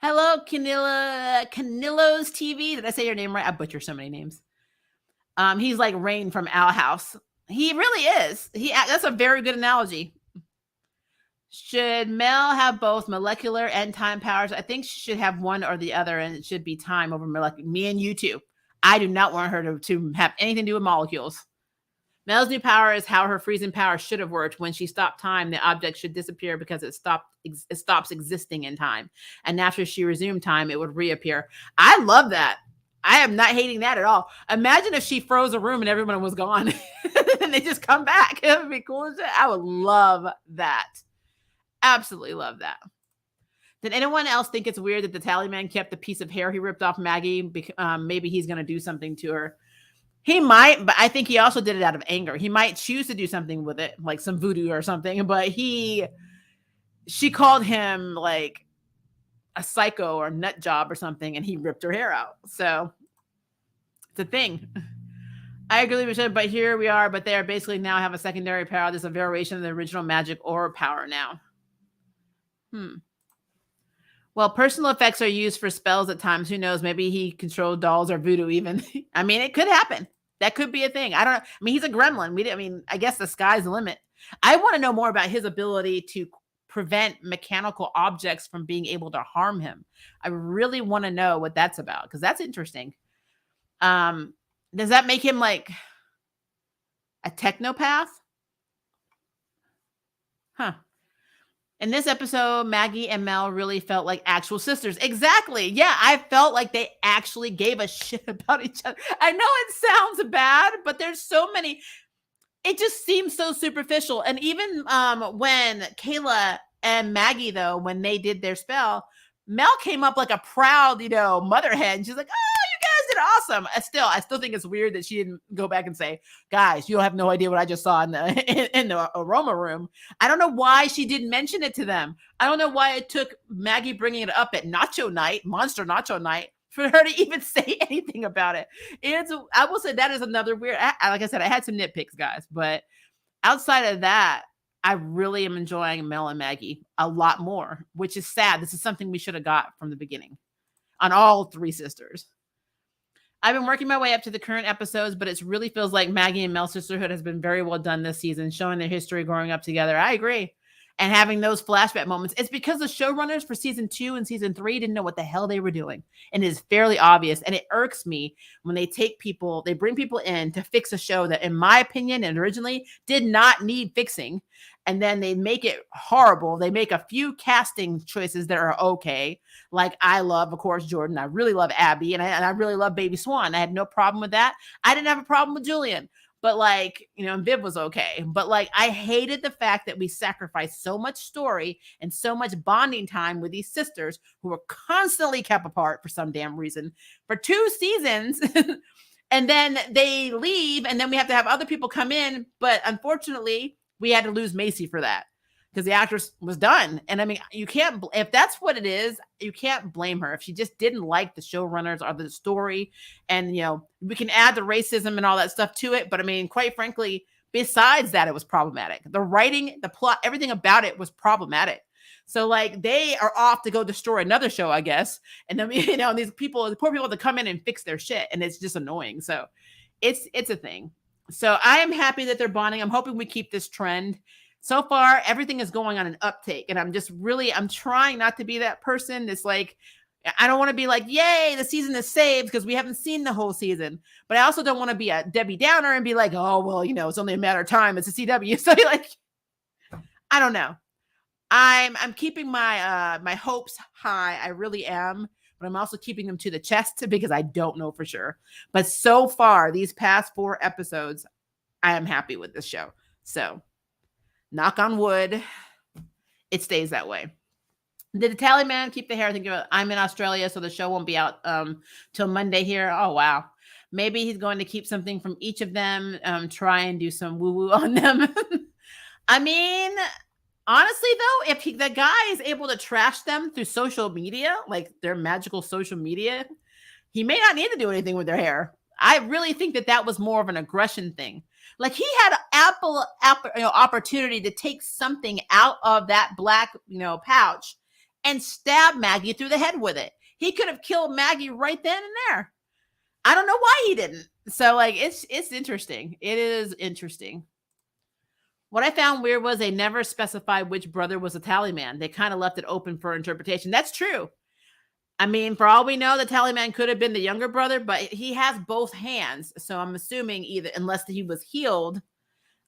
Hello, Canilo's TV. Did I say your name right? I butcher so many names. He's like Rain from Owl House. He really is. That's a very good analogy. Should Mel have both molecular and time powers? I think she should have one or the other, and it should be time over molecular. Me and you too. I do not want her to have anything to do with molecules. Mel's new power is how her freezing power should have worked. When she stopped time, the object should disappear because it stops existing in time. And after she resumed time, it would reappear. I love that. I am not hating that at all. Imagine if she froze a room and everyone was gone and they just come back. It would be cool as shit. I would love that. Absolutely love that. Did anyone else think it's weird that the Tallyman kept the piece of hair he ripped off Maggie? Maybe he's going to do something to her. He might, but I think he also did it out of anger. He might choose to do something with it, like some voodoo or something, but she called him like a psycho or nut job or something, and he ripped her hair out. So it's a thing. I agree with you, but here we are, but they are basically now have a secondary power. There's a variation of the original magic aura power now. Well, personal effects are used for spells at times. Who knows? Maybe he controlled dolls or voodoo even. I mean, it could happen. That could be a thing. I don't know. I mean, he's a gremlin. I guess the sky's the limit. I want to know more about his ability to prevent mechanical objects from being able to harm him. I really want to know what that's about because that's interesting. Does that make him like a technopath? Huh. In this episode, Maggie and Mel really felt like actual sisters. Exactly. Yeah, I felt like they actually gave a shit about each other. I know it sounds bad, but there's so many. It just seems so superficial. And even when Kayla and Maggie, though, when they did their spell, Mel came up like a proud, mother hen. She's like, oh, you guys did awesome. I still think it's weird that she didn't go back and say, guys, you have no idea what I just saw in the aroma room. I don't know why she didn't mention it to them. I don't know why it took Maggie bringing it up at Nacho Night, Monster Nacho Night, for her to even say anything about it. I will say that is another weird, like I said, I had some nitpicks, guys, but outside of that, I really am enjoying Mel and Maggie a lot more, which is sad. This is something we should have got from the beginning on all three sisters. I've been working my way up to the current episodes, but it really feels like Maggie and Mel's sisterhood has been very well done this season, showing their history growing up together. I agree. And having those flashback moments. It's because the showrunners for season 2 and season 3 didn't know what the hell they were doing. And it is fairly obvious. And it irks me when they bring people in to fix a show that, in my opinion, and originally did not need fixing. And then they make it horrible. They make a few casting choices that are okay. Like I love, of course, Jordan. I really love Abby. And I really love Baby Swan. I had no problem with that. I didn't have a problem with Julian. But and Viv was okay. But I hated the fact that we sacrificed so much story and so much bonding time with these sisters who were constantly kept apart for some damn reason for 2 seasons. And then they leave and then we have to have other people come in. But unfortunately, we had to lose Macy for that because the actress was done. And I mean, you can't, if that's what it is, you can't blame her. If she just didn't like the showrunners or the story, and, we can add the racism and all that stuff to it. But I mean, quite frankly, besides that, it was problematic. The writing, the plot, everything about it was problematic. So they are off to go destroy another show, I guess. And then, these poor people to come in and fix their shit. And it's just annoying. So it's a thing. So I am happy that they're bonding. I'm hoping we keep this trend. So far, everything is going on an uptake. And I'm trying not to be that person that's I don't want to be like, yay, the season is saved because we haven't seen the whole season. But I also don't want to be a Debbie Downer and be like, oh, well, it's only a matter of time. It's a CW. So I don't know. I'm keeping my hopes high. I really am. But I'm also keeping them to the chest because I don't know for sure. But so far, these past 4 episodes, I am happy with this show. So knock on wood, it stays that way. Did the Tallyman keep the hair? I think I'm in Australia, so the show won't be out till Monday here. Oh, wow. Maybe he's going to keep something from each of them, try and do some woo-woo on them. I mean, honestly, though, if the guy is able to trash them through social media, like their magical social media, he may not need to do anything with their hair. I really think that was more of an aggression thing. He had ample opportunity to take something out of that black, pouch and stab Maggie through the head with it. He could have killed Maggie right then and there. I don't know why he didn't. So it's interesting. It is interesting. What I found weird was they never specified which brother was a Tallyman. They kind of left it open for interpretation. That's true. I mean, for all we know, the Tallyman could have been the younger brother, but he has both hands. So I'm assuming unless he was healed,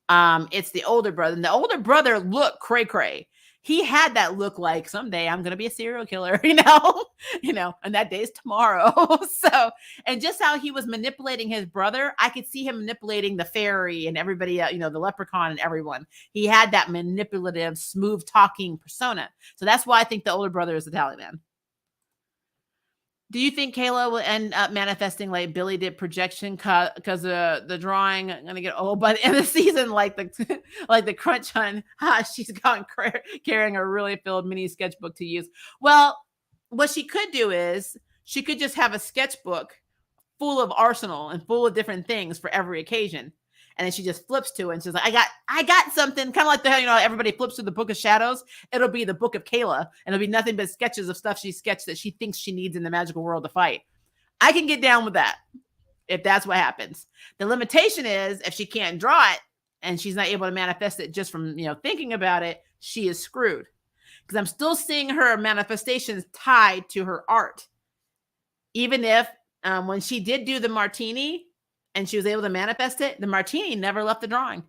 it's the older brother. And the older brother looked cray-cray. he had that look like someday I'm gonna be a serial killer, and that day's tomorrow. So, and just how he was manipulating his brother, I could see him manipulating the fairy and everybody, the leprechaun and everyone. He had that manipulative, smooth talking persona. So that's why I think the older brother is the Taliban. Do you think Kayla will end up manifesting like Billy did projection because the drawing gonna get old by the end of the season, like the like the crunch on she's gone carrying a really filled mini sketchbook to use. Well, what she could do is she could just have a sketchbook full of arsenal and full of different things for every occasion. And then she just flips to it and she's like, I got something. Kind of like everybody flips to the book of shadows. It'll be the book of Kayla. And it'll be nothing but sketches of stuff she sketched that she thinks she needs in the magical world to fight. I can get down with that if that's what happens. The limitation is if she can't draw it and she's not able to manifest it just from, thinking about it, she is screwed. Because I'm still seeing her manifestations tied to her art. Even if when she did do the martini, and she was able to manifest it, the martini never left the drawing.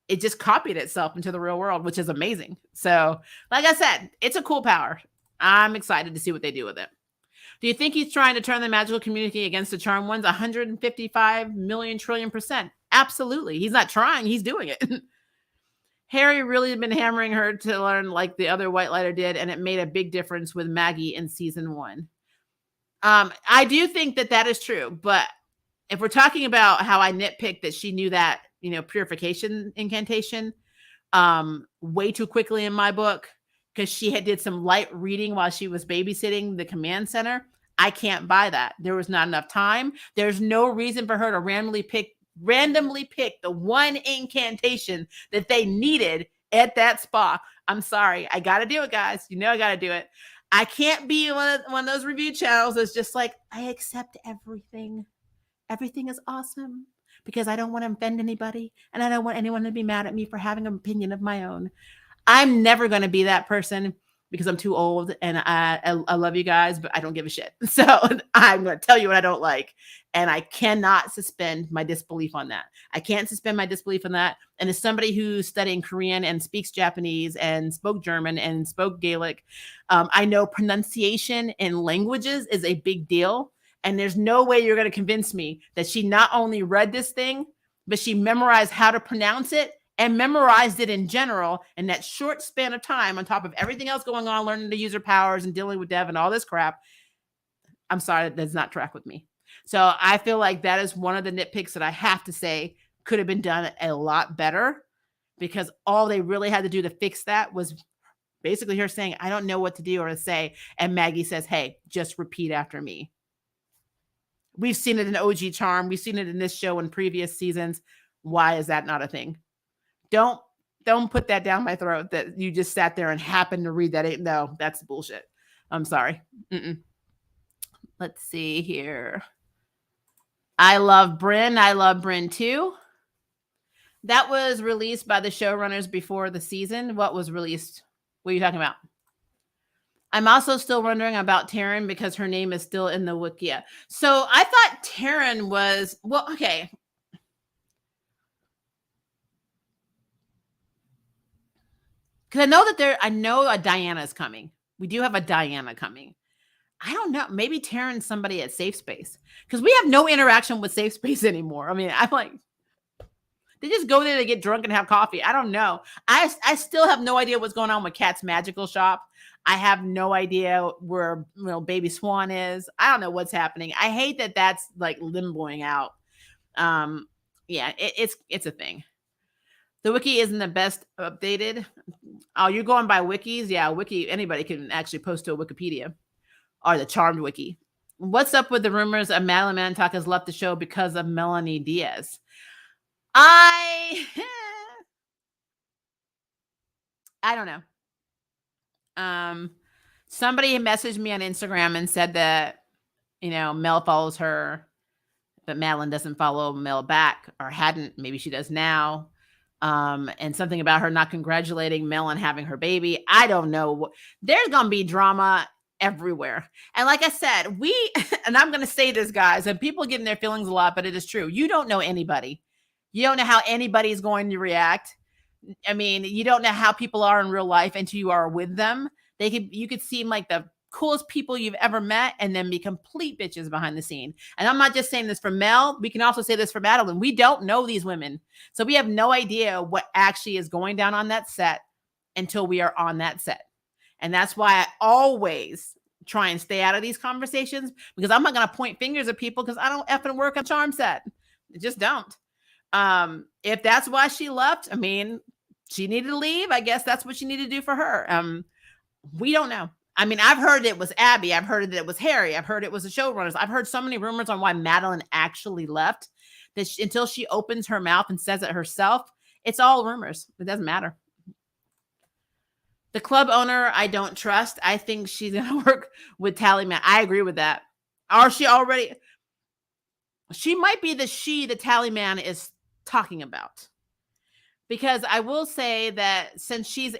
It just copied itself into the real world, which is amazing. So, like I said, it's a cool power. I'm excited to see what they do with it. Do you think he's trying to turn the magical community against the charmed ones? 155 million trillion %. Absolutely. He's not trying. He's doing it. Harry really had been hammering her to learn like the other White Lighter did, and it made a big difference with Maggie in season 1. I do think that is true, but if we're talking about how I nitpicked that she knew that, purification incantation way too quickly in my book because she did some light reading while she was babysitting the command center, I can't buy that. There was not enough time. There's no reason for her to randomly pick the one incantation that they needed at that spa. I'm sorry. I got to do it, guys. I got to do it. I can't be one of those review channels that's just like, I accept everything. Everything is awesome because I don't want to offend anybody and I don't want anyone to be mad at me for having an opinion of my own. I'm never going to be that person because I'm too old and I love you guys, but I don't give a shit. So I'm going to tell you what I don't like. And I cannot suspend my disbelief on that. I can't suspend my disbelief on that. And as somebody who's studying Korean and speaks Japanese and spoke German and spoke Gaelic, I know pronunciation in languages is a big deal. And there's no way you're going to convince me that she not only read this thing, but she memorized how to pronounce it and memorized it in general in that short span of time on top of everything else going on, learning to use her powers and dealing with Dev and all this crap. I'm sorry, that does not track with me. So I feel like that is one of the nitpicks that I have to say could have been done a lot better because all they really had to do to fix that was basically her saying, I don't know what to do or to say. And Maggie says, hey, just repeat after me. We've seen it in OG Charm. We've seen it in this show in previous seasons. Why is that not a thing? Don't put that down my throat that you just sat there and happened to read that. No, that's bullshit. I'm sorry. Let's see here. I love Bryn. I love Bryn too. That was released by the showrunners before the season. What was released? What are you talking about? I'm also still wondering about Taryn because her name is still in the Wikia. So I thought Taryn was, well, okay. Because I know a Diana is coming. We do have a Diana coming. I don't know. Maybe Taryn's somebody at Safe Space. Because we have no interaction with Safe Space anymore. I mean, I'm like, they just go there to get drunk and have coffee. I don't know. I still have no idea what's going on with Kat's Magical Shop. I have no idea where Baby Swan is. I don't know what's happening. I hate that that's like limboing out. Yeah, it's a thing. The wiki isn't the best updated. Oh, you're going by wikis? Yeah, wiki. Anybody can actually post to a Wikipedia or the Charmed wiki. What's up with the rumors of Madeline Mantock has left the show because of Melanie Diaz? I don't know. Somebody had messaged me on Instagram and said that, Mel follows her, but Madeline doesn't follow Mel back or hadn't. Maybe she does now. And something about her not congratulating Mel on having her baby. I don't know. There's going to be drama everywhere. And like I said, and I'm going to say this, guys, and people get in their feelings a lot, but it is true. You don't know anybody. You don't know how anybody's going to react. I mean, you don't know how people are in real life until you are with them. You could seem like the coolest people you've ever met and then be complete bitches behind the scene. And I'm not just saying this for Mel. We can also say this for Madeline. We don't know these women. So we have no idea what actually is going down on that set until we are on that set. And that's why I always try and stay out of these conversations, because I'm not going to point fingers at people because I don't effing work on charm set. I just don't. If that's why she left, I mean, she needed to leave. I guess that's what she needed to do for her. We don't know. I mean, I've heard it was Abby. I've heard that it was Harry. I've heard it was the showrunners. I've heard so many rumors on why Madeline actually left that until she opens her mouth and says it herself, it's all rumors. It doesn't matter. The club owner, I don't trust. I think she's going to work with Tallyman. I agree with that. Or she might be the Tallyman is talking about. Because I will say that since she's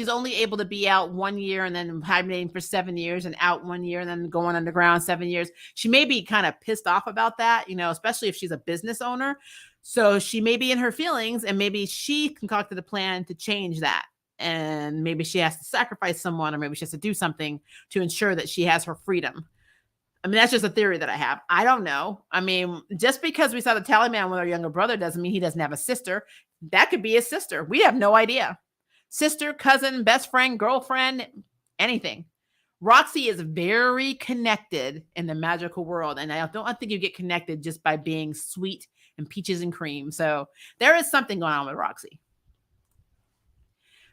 only able to be out 1 year and then hibernating for 7 years and out 1 year and then going underground 7 years, she may be kind of pissed off about that, especially if she's a business owner. So she may be in her feelings, and maybe she concocted a plan to change that. And maybe she has to sacrifice someone, or maybe she has to do something to ensure that she has her freedom. I mean, that's just a theory that I have. I don't know. I mean, just because we saw the Tallyman with our younger brother doesn't mean he doesn't have a sister. That could be his sister. We have no idea. Sister, cousin, best friend, girlfriend, anything. Roxy is very connected in the magical world. And I think you get connected just by being sweet and peaches and cream. So there is something going on with Roxy.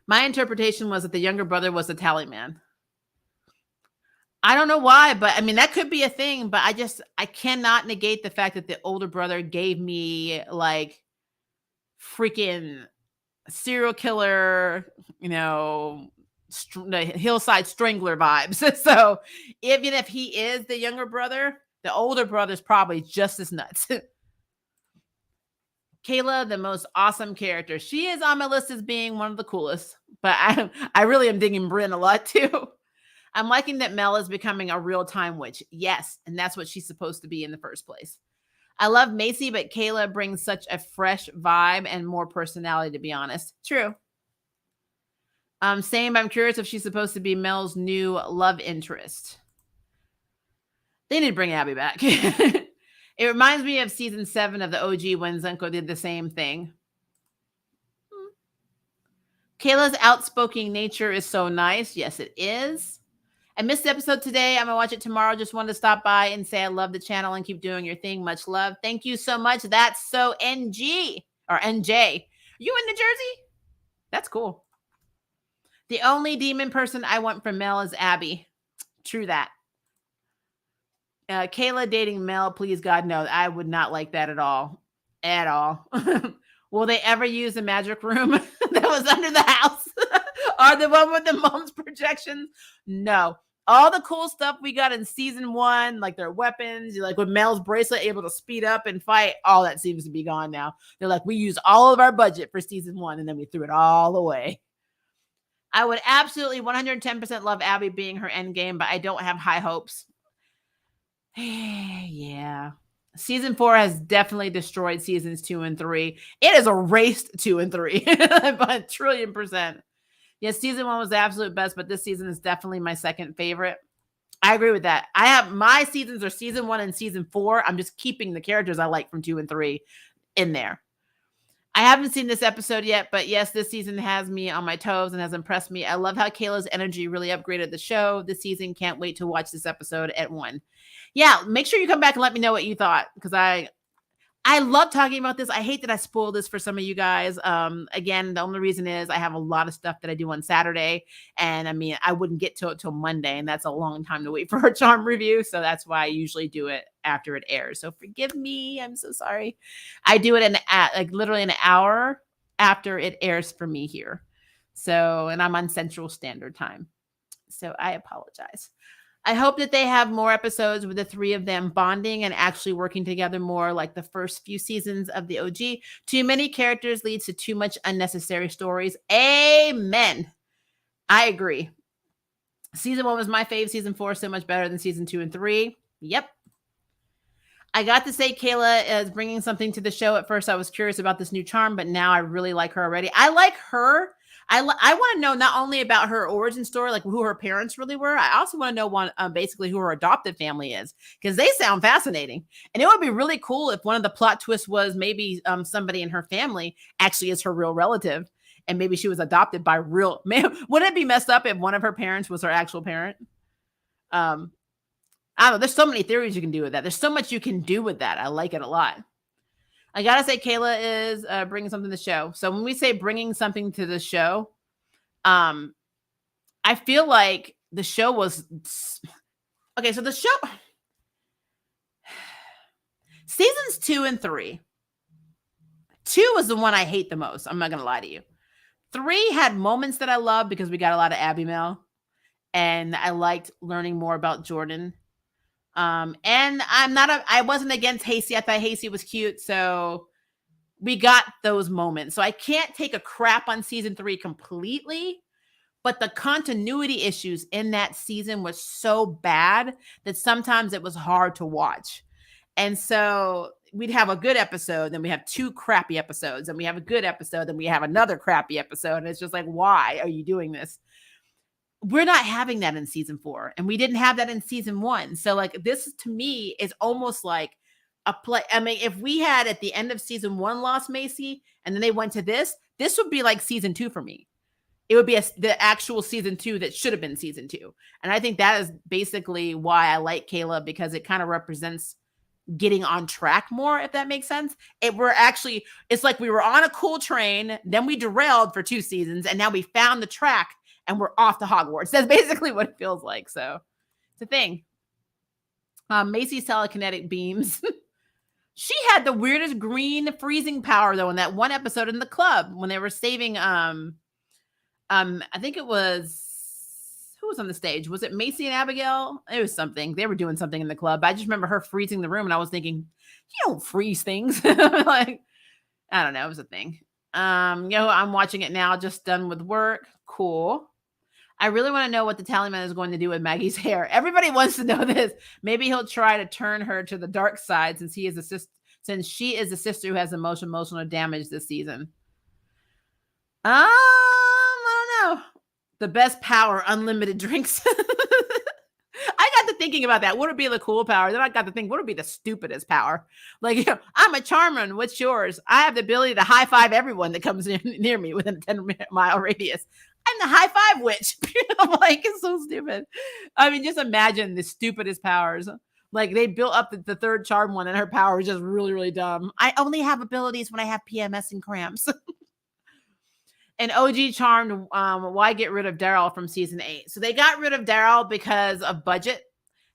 My interpretation was that the younger brother was the Tallyman. I don't know why, but I mean, that could be a thing, but I cannot negate the fact that the older brother gave me like freaking serial killer, hillside strangler vibes. So even if he is the younger brother, the older brother's probably just as nuts. Kayla, the most awesome character. She is on my list as being one of the coolest, but I really am digging Brynn a lot too. I'm liking that Mel is becoming a real-time witch. Yes, and that's what she's supposed to be in the first place. I love Macy, but Kayla brings such a fresh vibe and more personality, to be honest. True. Same, I'm curious if she's supposed to be Mel's new love interest. They need to bring Abby back. It reminds me of season 7 of the OG when Zenko did the same thing. Kayla's outspoken nature is so nice. Yes, it is. I missed the episode today. I'm going to watch it tomorrow. Just wanted to stop by and say I love the channel and keep doing your thing. Much love. Thank you so much. That's so NG or NJ. You in New Jersey? That's cool. The only demon person I want from Mel is Abby. True that. Kayla dating Mel, please God, no. I would not like that at all. At all. Will they ever use the magic room that was under the house? Or the one with the mom's projections? No. All the cool stuff we got in season 1, like their weapons, like with Mel's bracelet, able to speed up and fight, all that seems to be gone now. They're like, we used all of our budget for season 1 and then we threw it all away. I would absolutely 110% love Abby being her end game, but I don't have high hopes. Yeah. Season 4 has definitely destroyed seasons 2 and 3. It has erased 2 and 3 by 1,000,000,000%. Yes, season 1 was the absolute best, but this season is definitely my second favorite. I agree with that. I have my seasons are season 1 and season 4. I'm just keeping the characters I like from 2 and 3 in there. I haven't seen this episode yet, but yes, this season has me on my toes and has impressed me. I love how Kayla's energy really upgraded the show this season. Can't wait to watch this episode at 1. Yeah, make sure you come back and let me know what you thought, because I love talking about this. I hate that I spoiled this for some of you guys. Again, the only reason is I have a lot of stuff that I do on Saturday, and I mean, I wouldn't get to it till Monday, and that's a long time to wait for a charm review. So that's why I usually do it after it airs. So forgive me. I'm so sorry. I do it like literally an hour after it airs for me here. So, and I'm on Central Standard Time. So I apologize. I hope that they have more episodes with the 3 of them bonding and actually working together more like the first few seasons of the OG. Too many characters leads to too much unnecessary stories. Amen. I agree. Season 1 was my fave. Season 4 so much better than season 2 and 3. Yep. I got to say Kayla is bringing something to the show. At first, I was curious about this new charm, but now I really like her already. I like her. I want to know not only about her origin story, like who her parents really were. I also want to know basically who her adopted family is, because they sound fascinating. And it would be really cool if one of the plot twists was maybe somebody in her family actually is her real relative, and maybe she was adopted by real. Man, wouldn't it be messed up if one of her parents was her actual parent? Um, I don't know. There's so many theories you can do with that. There's so much you can do with that. I like it a lot. I gotta say, Kayla is bringing something to the show. So when we say bringing something to the show, I feel like the show was okay. So the show seasons 2 and 3. 2 was the one I hate the most. I'm not gonna lie to you. 3 had moments that I loved because we got a lot of Abby Mel, and I liked learning more about Jordan. And I wasn't against Hasty. I thought Hasty was cute. So we got those moments. So I can't take a crap on season 3 completely, but the continuity issues in that season was so bad that sometimes it was hard to watch. And so we'd have a good episode, then we have 2 crappy episodes, and we have a good episode, then we have another crappy episode. And it's just like, why are you doing this? We're not having that in season 4, and we didn't have that in season 1. So like this to me is almost like a play. I mean, if we had at the end of season 1 lost Macy and then they went to this would be like season 2 for me. It would be the actual season 2 that should have been season 2. And I think that is basically why I like Kayla, because it kind of represents getting on track more, if that makes sense. It's like we were on a cool train, then we derailed for 2 seasons, and now we found the track and we're off to Hogwarts. That's basically what it feels like. So it's a thing. Macy's telekinetic beams. She had the weirdest green freezing power though in that one episode in the club when they were saving I think it was, who was on the stage? Was it Macy and Abigail? It was something. They were doing something in the club. I just remember her freezing the room, and I was thinking, you don't freeze things. Like, I don't know. It was a thing. I'm watching it now, just done with work. Cool. I really want to know what the tallyman is going to do with Maggie's hair. Everybody wants to know this. Maybe he'll try to turn her to the dark side since she is the sister who has emotional damage this season. I don't know. The best power, unlimited drinks. I got to thinking about that. What would be the cool power? Then I got to think, what would be the stupidest power? Like, I'm a charmer. What's yours? I have the ability to high five everyone that comes near me within a 10-mile radius. I'm the high five witch. I'm like, it's so stupid. I mean, just imagine the stupidest powers. Like, they built up the third charm one, and her power is just really, really dumb. I only have abilities when I have PMS and cramps. And OG charmed, why get rid of Daryl from season 8? So they got rid of Daryl because of budget.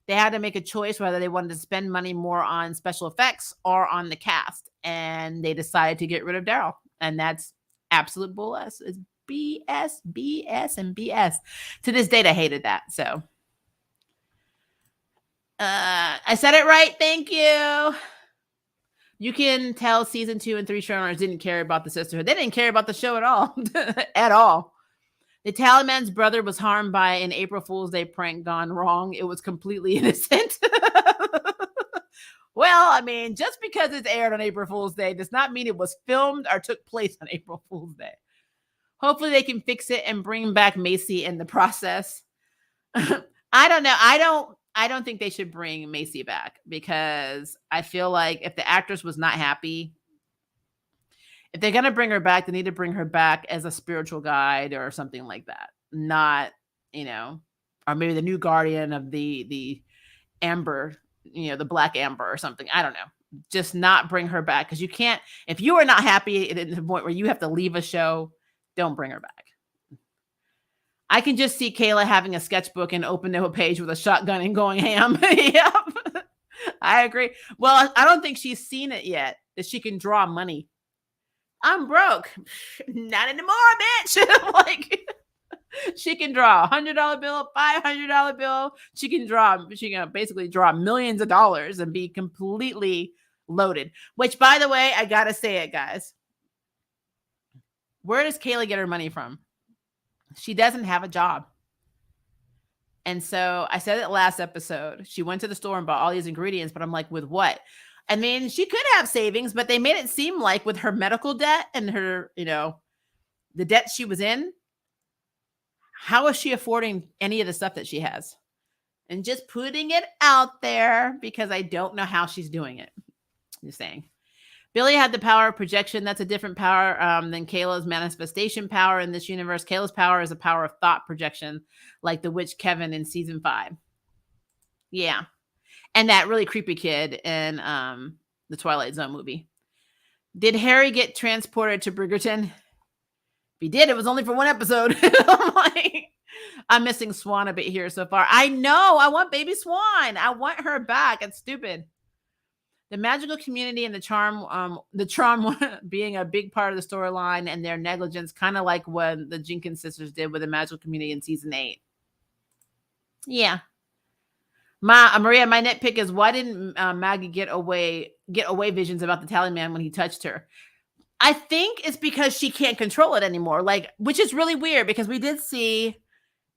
They had to make a choice whether they wanted to spend money more on special effects or on the cast. And they decided to get rid of Daryl. And that's absolute bull ass. It's BS, BS, and BS. To this date, I hated that. So I said it right. Thank you. You can tell season 2 and 3 showrunners didn't care about the sisterhood. They didn't care about the show at all. At all. The Tallyman's brother was harmed by an April Fool's Day prank gone wrong. It was completely innocent. Well, I mean, just because it's aired on April Fool's Day does not mean it was filmed or took place on April Fool's Day. Hopefully they can fix it and bring back Macy in the process. I don't know. I don't think they should bring Macy back, because I feel like if the actress was not happy, if they're going to bring her back, they need to bring her back as a spiritual guide or something like that. Not, or maybe the new guardian of the Amber, the Black Amber or something. I don't know. Just not bring her back, because you can't, if you are not happy at the point where you have to leave a show, don't bring her back. I can just see Kayla having a sketchbook and open to a page with a shotgun and going ham. Yep. I agree. Well, I don't think she's seen it yet, that she can draw money. I'm broke. Not anymore, bitch. Like, she can draw a $100 bill, $500 bill. She can basically draw millions of dollars and be completely loaded. Which, by the way, I got to say it, guys. Where does Kayla get her money from? She doesn't have a job. And so I said it last episode. She went to the store and bought all these ingredients, but I'm like, with what? I mean, she could have savings, but they made it seem like with her medical debt and her, the debt she was in, how is she affording any of the stuff that she has? And just putting it out there because I don't know how she's doing it. Just saying. Billy had the power of projection. That's a different power than Kayla's manifestation power in this universe. Kayla's power is a power of thought projection, like the witch Kevin in season 5. Yeah. And that really creepy kid in the Twilight Zone movie. Did Harry get transported to Bridgerton? If he did, it was only for one episode. I'm missing Swan a bit here so far. I know. I want baby Swan. I want her back. It's stupid. The magical community and the charm being a big part of the storyline and their negligence, kind of like what the Jenkins sisters did with the magical community in season 8. Yeah. Maria, my nitpick is why didn't Maggie get away visions about the Tallyman when he touched her? I think it's because she can't control it anymore. Which is really weird because we did see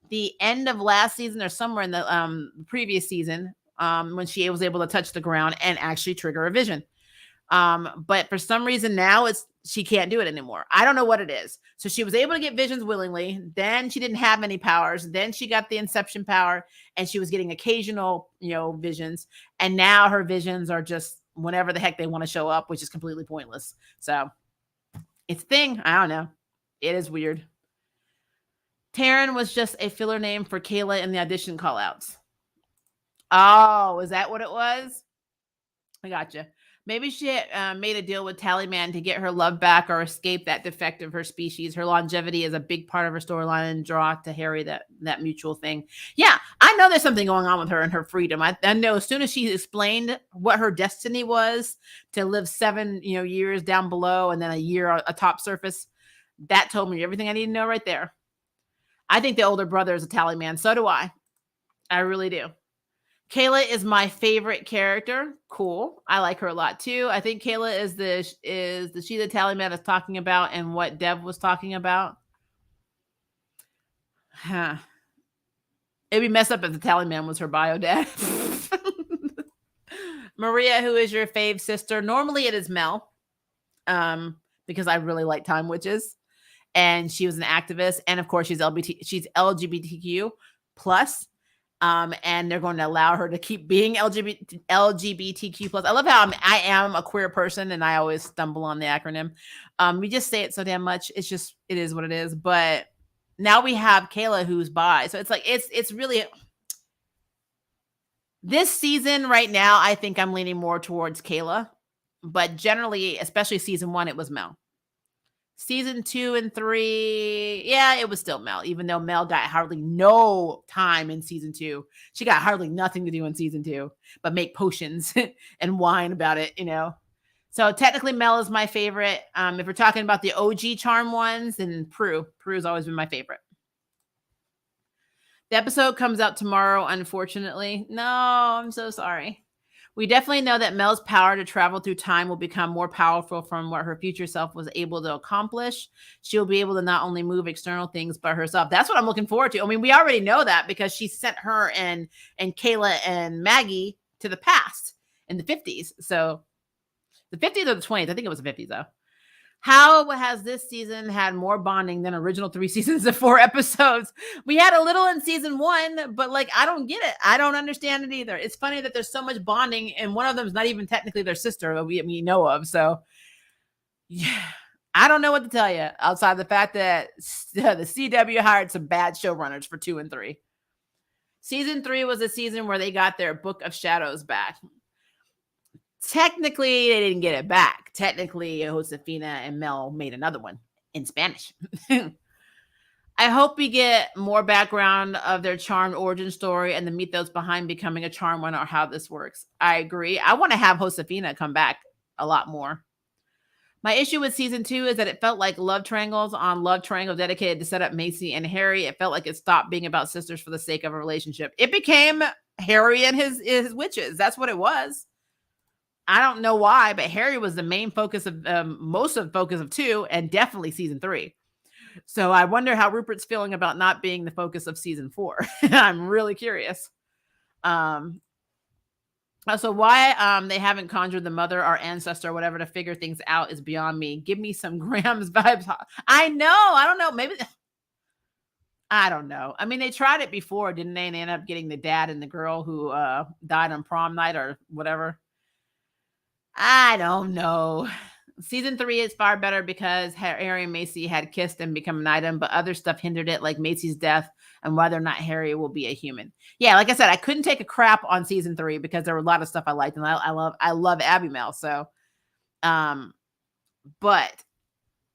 the end of last season or somewhere in the previous season when she was able to touch the ground and actually trigger a vision. But for some reason now she can't do it anymore. I don't know what it is. So she was able to get visions willingly. Then she didn't have any powers. Then she got the inception power and she was getting occasional, visions. And now her visions are just whenever the heck they want to show up, which is completely pointless. So it's a thing. I don't know. It is weird. Taryn was just a filler name for Kayla in the audition callouts. Oh, is that what it was? I gotcha. Maybe she made a deal with Tallyman to get her love back or escape that defect of her species. Her longevity is a big part of her storyline and draw to Harry that mutual thing. Yeah, I know there's something going on with her and her freedom. I know as soon as she explained what her destiny was to live 7 years down below and then a year atop surface, that told me everything I need to know right there. I think the older brother is a Tallyman. So do I. I really do. Kayla is my favorite character. Cool. I like her a lot too. I think Kayla is the she the Tallyman is talking about and what Dev was talking about. Huh. It'd be messed up if the Tallyman was her bio dad. Maria, who is your fave sister? Normally it is Mel. Because I really like Time Witches. And she was an activist. And of course she's LGBTQ plus. And they're going to allow her to keep being LGBTQ plus. I love how I am a queer person and I always stumble on the acronym. We just say it so damn much. It is what it is. But now we have Kayla who's bi. So it's like, it's really this season right now. I think I'm leaning more towards Kayla, but generally, especially season 1, it was Mel. Season 2 and 3, yeah, it was still Mel, even though Mel got hardly no time in season 2. She got hardly nothing to do in season 2, but make potions and whine about it, So technically Mel is my favorite. If we're talking about the OG charm ones, then Prue's always been my favorite. The episode comes out tomorrow, unfortunately. No, I'm so sorry. We definitely know that Mel's power to travel through time will become more powerful from what her future self was able to accomplish. She'll be able to not only move external things, but herself. That's what I'm looking forward to. I mean, we already know that because she sent her and Kayla and Maggie to the past in the 50s. So the 50s or the 20s? I think it was the 50s, though. How has this season had more bonding than original 3 seasons of 4 episodes? We had a little in season 1, but I don't get it. I don't understand it either. It's funny that there's so much bonding, and one of them is not even technically their sister that we know of. So, yeah, I don't know what to tell you outside the fact that the CW hired some bad showrunners for 2 and 3. Season 3 was a season where they got their Book of Shadows back. Technically, they didn't get it back. Technically, Josefina and Mel made another one in Spanish. I hope we get more background of their charmed origin story and the mythos behind becoming a charm one or how this works. I agree. I want to have Josefina come back a lot more. My issue with season 2 is that it felt like love triangles on love triangle dedicated to set up Macy and Harry. It felt like it stopped being about sisters for the sake of a relationship. It became Harry and his witches. That's what it was. I don't know why, but Harry was the main focus of most of the focus of 2 and definitely season 3. So I wonder how Rupert's feeling about not being the focus of season 4. I'm really curious. Also, why they haven't conjured the mother or ancestor or whatever to figure things out is beyond me. Give me some Grams vibes. I know. I don't know. Maybe I don't know. I mean, they tried it before, didn't they? And they ended up getting the dad and the girl who died on prom night or whatever. I don't know. Season 3 is far better because Harry and Macy had kissed and become an item, but other stuff hindered it, like Macy's death and whether or not Harry will be a human. Yeah, like I said, I couldn't take a crap on season 3 because there were a lot of stuff I liked, and I love Abby Mel. So, um, but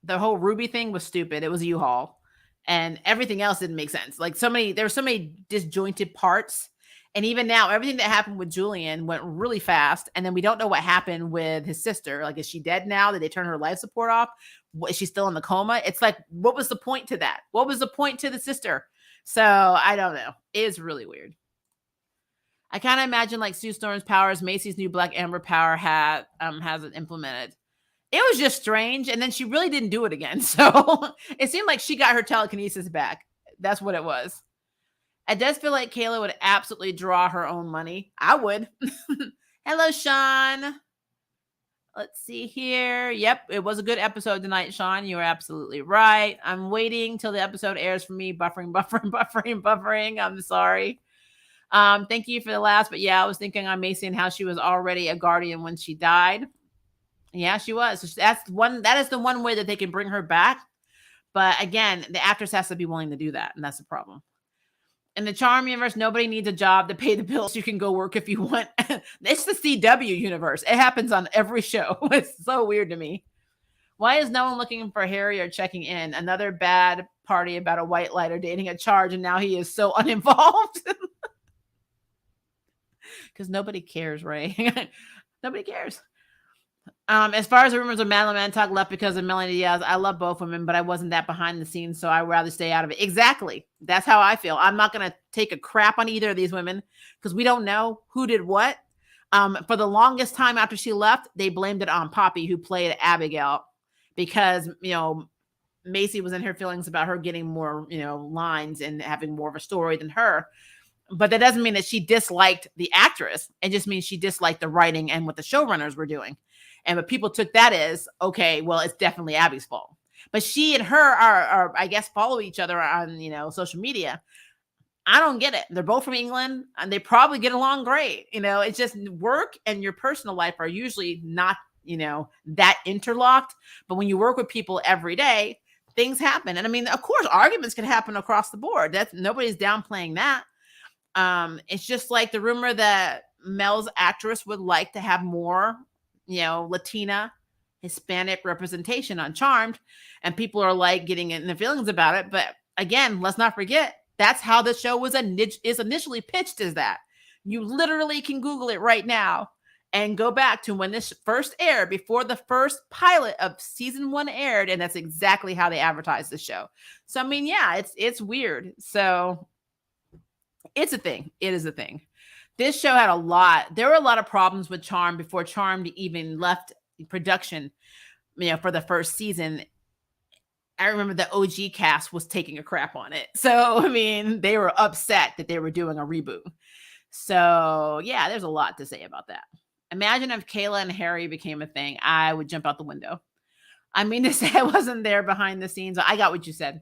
the whole Ruby thing was stupid. It was a U-Haul, and everything else didn't make sense. Like there were so many disjointed parts. And even now, everything that happened with Julian went really fast. And then we don't know what happened with his sister. Like, is she dead now? Did they turn her life support off? Is she still in the coma? It's like, what was the point to that? What was the point to the sister? So I don't know. It is really weird. I kind of imagine like Sue Storm's powers, Macy's new Black Amber power has it implemented. It was just strange, and then she really didn't do it again. So it seemed like she got her telekinesis back. That's what it was. It does feel like Kayla would absolutely draw her own money. I would. Hello, Sean. Let's see here. Yep, it was a good episode tonight, Sean. You are absolutely right. I'm waiting till the episode airs for me. Buffering. I'm sorry. Thank you for the last, but yeah, I was thinking on Macy and how she was already a guardian when she died. Yeah, she was. So that is the one way that they can bring her back. But again, the actress has to be willing to do that, and that's the problem. In the Charm universe, nobody needs a job to pay the bills. You can go work if you want. It's the CW universe. It happens on every show. It's so weird to me. Why is no one looking for Harry or checking in? Another bad party about a white lighter dating a charge, and now he is so uninvolved. Because nobody cares, Ray. Nobody cares. As far as the rumors of Madeline Mantock left because of Melanie Diaz, I love both women, but I wasn't that behind the scenes, so I'd rather stay out of it. Exactly. That's how I feel. I'm not going to take a crap on either of these women because we don't know who did what. For the longest time after she left, they blamed it on Poppy, who played Abigail, because, Macy was in her feelings about her getting more, lines and having more of a story than her. But that doesn't mean that she disliked the actress. It just means she disliked the writing and what the showrunners were doing. And but people took that as, okay, well, it's definitely Abby's fault. But she and her are I guess, follow each other on, social media. I don't get it. They're both from England and they probably get along great. It's just work and your personal life are usually not, that interlocked. But when you work with people every day, things happen. And I mean, of course, arguments can happen across the board. That's nobody's downplaying that. It's just like the rumor that Mel's actress would like to have more Latina, Hispanic representation on Charmed, and people are like getting in their feelings about it. But again, let's not forget that's how the show was initially pitched. Is that you literally can Google it right now and go back to when this first aired, before the first pilot of season 1 aired, and that's exactly how they advertised the show. So I mean, yeah, it's weird. So it's a thing. It is a thing. This show had there were a lot of problems with Charmed before Charmed even left production, for the first season. I remember the OG cast was taking a crap on it. So, I mean, they were upset that they were doing a reboot. So, yeah, there's a lot to say about that. Imagine if Kayla and Harry became a thing. I would jump out the window. I mean to say I wasn't there behind the scenes. I got what you said.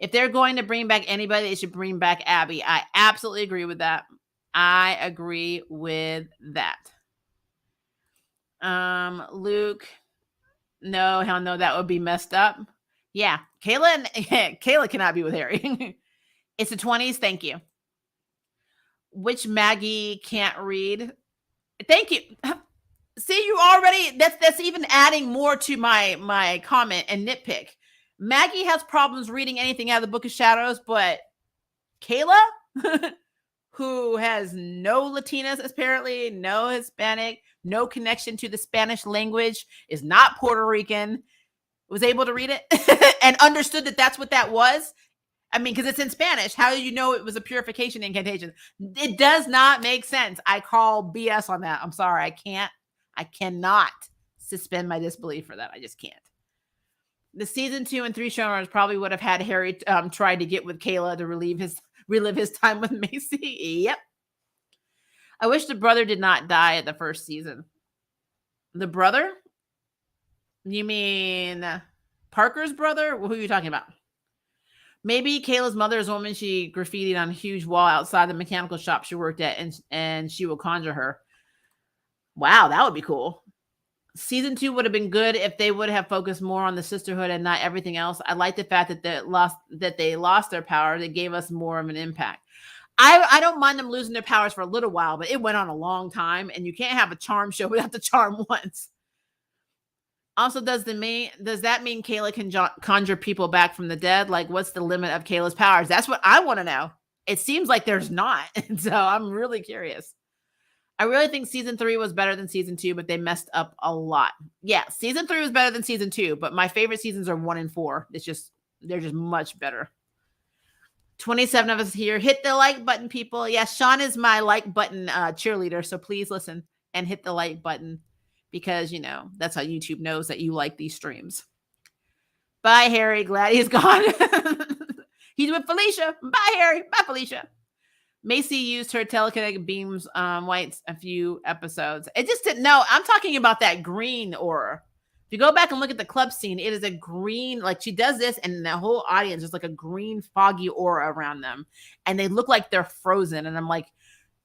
If they're going to bring back anybody, they should bring back Abby. I absolutely agree with that. I agree with that. Luke, no, hell no, that would be messed up. Yeah, Kayla cannot be with Harry. It's the 20s. Thank you. Which Maggie can't read? Thank you. See, you already that's even adding more to my comment and nitpick. Maggie has problems reading anything out of the Book of Shadows, but Kayla, who has no Latinas, apparently, no Hispanic, no connection to the Spanish language, is not Puerto Rican, was able to read it and understood that that's what that was. I mean, because it's in Spanish. How do you know it was a purification incantation? It does not make sense. I call BS on that. I'm sorry. I cannot suspend my disbelief for that. I just can't. The season 2 and 3 showrunners probably would have had Harry try to get with Kayla to relive his time with Macy. Yep. I wish the brother did not die at the first season. The brother? You mean Parker's brother? Who are you talking about? Maybe Kayla's mother is a woman she graffitied on a huge wall outside the mechanical shop she worked at, and she will conjure her. Wow, that would be cool. Season 2 would have been good if they would have focused more on the sisterhood and not everything else. I like the fact that they lost their power. They gave us more of an impact. I don't mind them losing their powers for a little while, but it went on a long time, and you can't have a charm show without the charm once. Also, does that mean Kayla can conjure people back from the dead? Like, what's the limit of Kayla's powers? That's what I want to know. It seems like there's not, so I'm really curious. I really think season 3 was better than season 2, but they messed up a lot. Yeah, season 3 was better than season 2, but my favorite seasons are 1 and 4. They're just much better. 27 of us here. Hit the like button, people. Yeah, Sean is my like button cheerleader, so please listen and hit the like button because, that's how YouTube knows that you like these streams. Bye, Harry. Glad he's gone. He's with Felicia. Bye, Harry. Bye, Felicia. Macy used her telekinetic beams whites a few episodes. It just didn't know. I'm talking about that green aura. If you go back and look at the club scene, it is a green, like she does this and the whole audience is like a green foggy aura around them. And they look like they're frozen. And I'm like,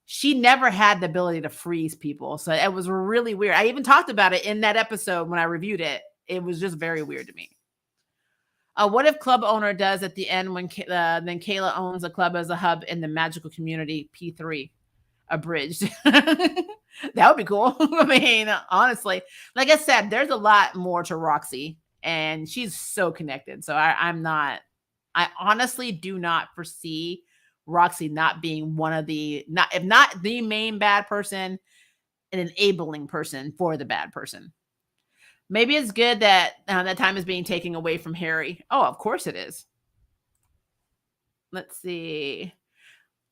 she never had the ability to freeze people. So it was really weird. I even talked about it in that episode when I reviewed it. It was just very weird to me. What if club owner does at the end when then Kayla owns a club as a hub in the magical community P3 abridged? That would be cool. I mean, honestly, like I said, there's a lot more to Roxy and she's so connected. So I honestly do not foresee Roxy not being one of if not the main bad person, an enabling person for the bad person. Maybe it's good that that time is being taken away from Harry. Oh, of course it is. Let's see.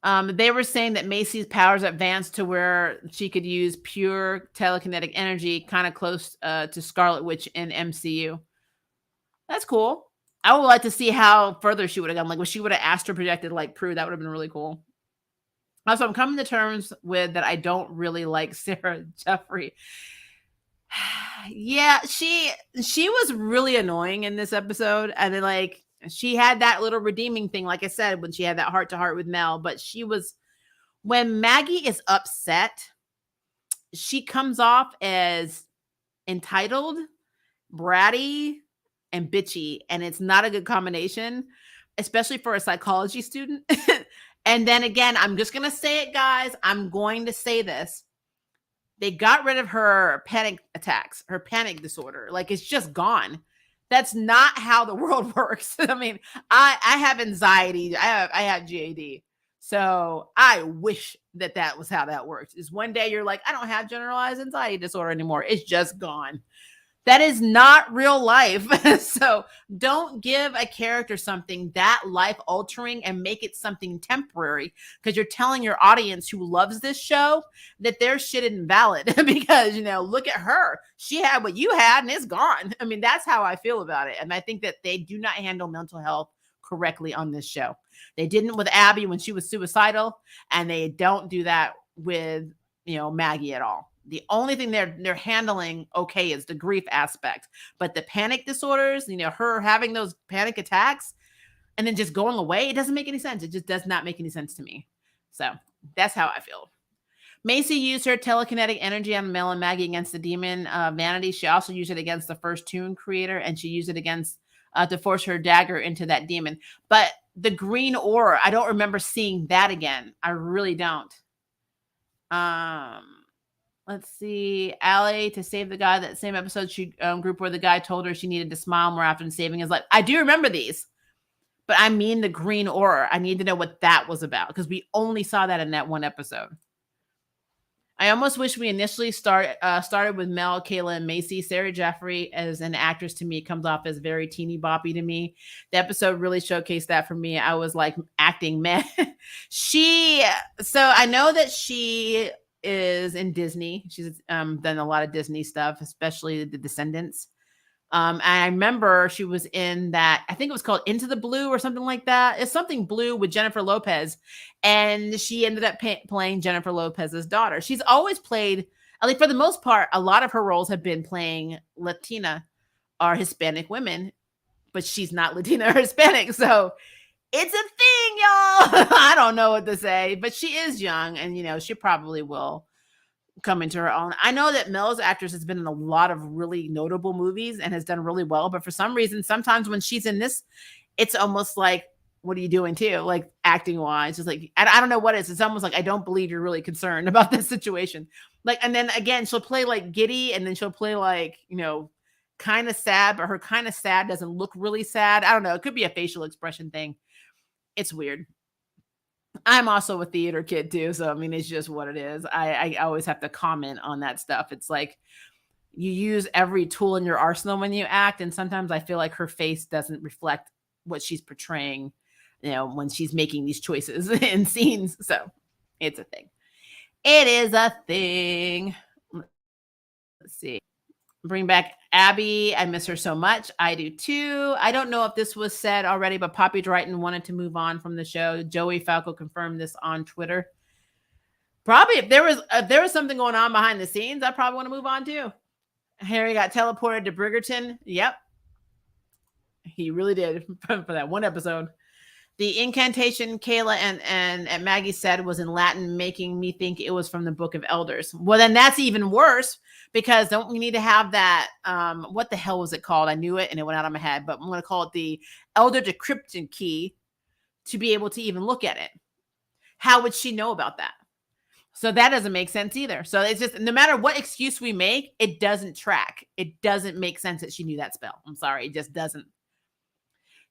They were saying that Macy's powers advanced to where she could use pure telekinetic energy, kind of close to Scarlet Witch in MCU. That's cool. I would like to see how further she would have gone. Like, if she would have astro projected like Prue, that would have been really cool. Also, I'm coming to terms with that I don't really like Sarah Jeffrey. Yeah, she was really annoying in this episode. And then like she had that little redeeming thing, like I said, when she had that heart-to-heart with Mel. But when Maggie is upset, she comes off as entitled, bratty, and bitchy. And it's not a good combination, especially for a psychology student. And then again, I'm just going to say it, guys. I'm going to say this. They got rid of her panic attacks, her panic disorder. Like, it's just gone. That's not how the world works. I mean, I have anxiety. I have GAD. So I wish that was how that works. Is one day you're like, I don't have generalized anxiety disorder anymore. It's just gone. That is not real life. So don't give a character something that life altering and make it something temporary, because you're telling your audience who loves this show that their shit isn't valid because, look at her. She had what you had and it's gone. I mean, that's how I feel about it. And I think that they do not handle mental health correctly on this show. They didn't with Abby when she was suicidal, and they don't do that with, Maggie at all. The only thing they're handling okay is the grief aspect, but the panic disorders, her having those panic attacks and then just going away, it doesn't make any sense. It just does not make any sense to me. So that's how I feel. Macy used her telekinetic energy on Mel and Maggie against the demon Vanity. She also used it against the first Toon creator, and she used it against to force her dagger into that demon. But the green aura, I don't remember seeing that again. I really don't. Let's see. Allie, to save the guy, that same episode group where the guy told her she needed to smile more after saving his life. I do remember these, but I mean the green aura. I need to know what that was about because we only saw that in that one episode. I almost wish we initially started with Mel, Kayla, and Macy. Sarah Jeffrey as an actress to me comes off as very teeny boppy to me. The episode really showcased that for me. I was like acting meh. So I know that she is in Disney. She's done a lot of Disney stuff, especially The Descendants. And I remember she was in that, I think it was called Into the Blue or something like that. It's something blue with Jennifer Lopez. And she ended up playing Jennifer Lopez's daughter. She's always played, I think for the most part, a lot of her roles have been playing Latina or Hispanic women, but she's not Latina or Hispanic. So it's a thing, y'all. I don't know what to say, but she is young and, she probably will come into her own. I know that Mel's actress has been in a lot of really notable movies and has done really well, but for some reason, sometimes when she's in this, it's almost like, what are you doing too? Like acting wise, it's like, I don't know what it is. It's almost like, I don't believe you're really concerned about this situation. Like, and then again, she'll play like giddy and then she'll play like, kind of sad, but her kind of sad doesn't look really sad. I don't know. It could be a facial expression thing. It's weird. I'm also a theater kid too, so I mean, it's just what it is. I always have to comment on that stuff. It's like you use every tool in your arsenal when you act, and sometimes I feel like her face doesn't reflect what she's portraying, when she's making these choices in scenes. So it's a thing. It is a thing. Let's see. Bring back Abby. I miss her so much. I do too. I don't know if this was said already, but Poppy Drayton wanted to move on from the show. Joey Falco confirmed this on Twitter. Probably if there was something going on behind the scenes, I probably want to move on too. Harry got teleported to Bridgerton. Yep. He really did for that one episode. The incantation Kayla and Maggie said was in Latin, making me think it was from the Book of Elders. Well, then that's even worse because don't we need to have that? What the hell was it called? I knew it and it went out of my head, but I'm going to call it the Elder Decryption Key to be able to even look at it. How would she know about that? So that doesn't make sense either. So it's just, no matter what excuse we make, it doesn't track. It doesn't make sense that she knew that spell. I'm sorry. It just doesn't.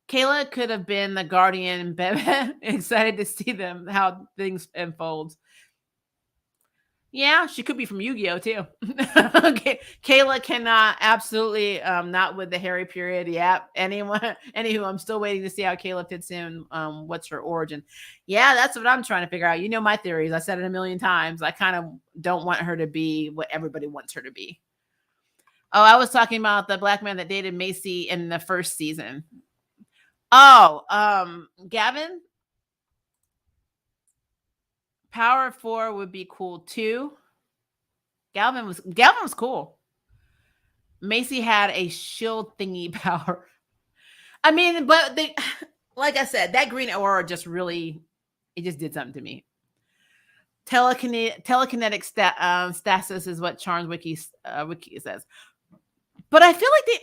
Kayla could have been the guardian. Bebe. Excited to see them, how things unfold. Yeah, she could be from Yu-Gi-Oh too. Okay. Kayla cannot, absolutely not with the Harry period. Yep. Anywho, I'm still waiting to see how Kayla fits in. What's her origin? Yeah, that's what I'm trying to figure out. You know my theories. I said it a million times. I kind of don't want her to be what everybody wants her to be. Oh, I was talking about the black man that dated Macy in the first season. Oh, Gavin. Power 4 would be cool too. Gavin was cool. Macy had a shield thingy power. I mean, but they, like I said, that green aura just really, it just did something to me. Telekinetic stasis is what Charms Wiki says. But I feel like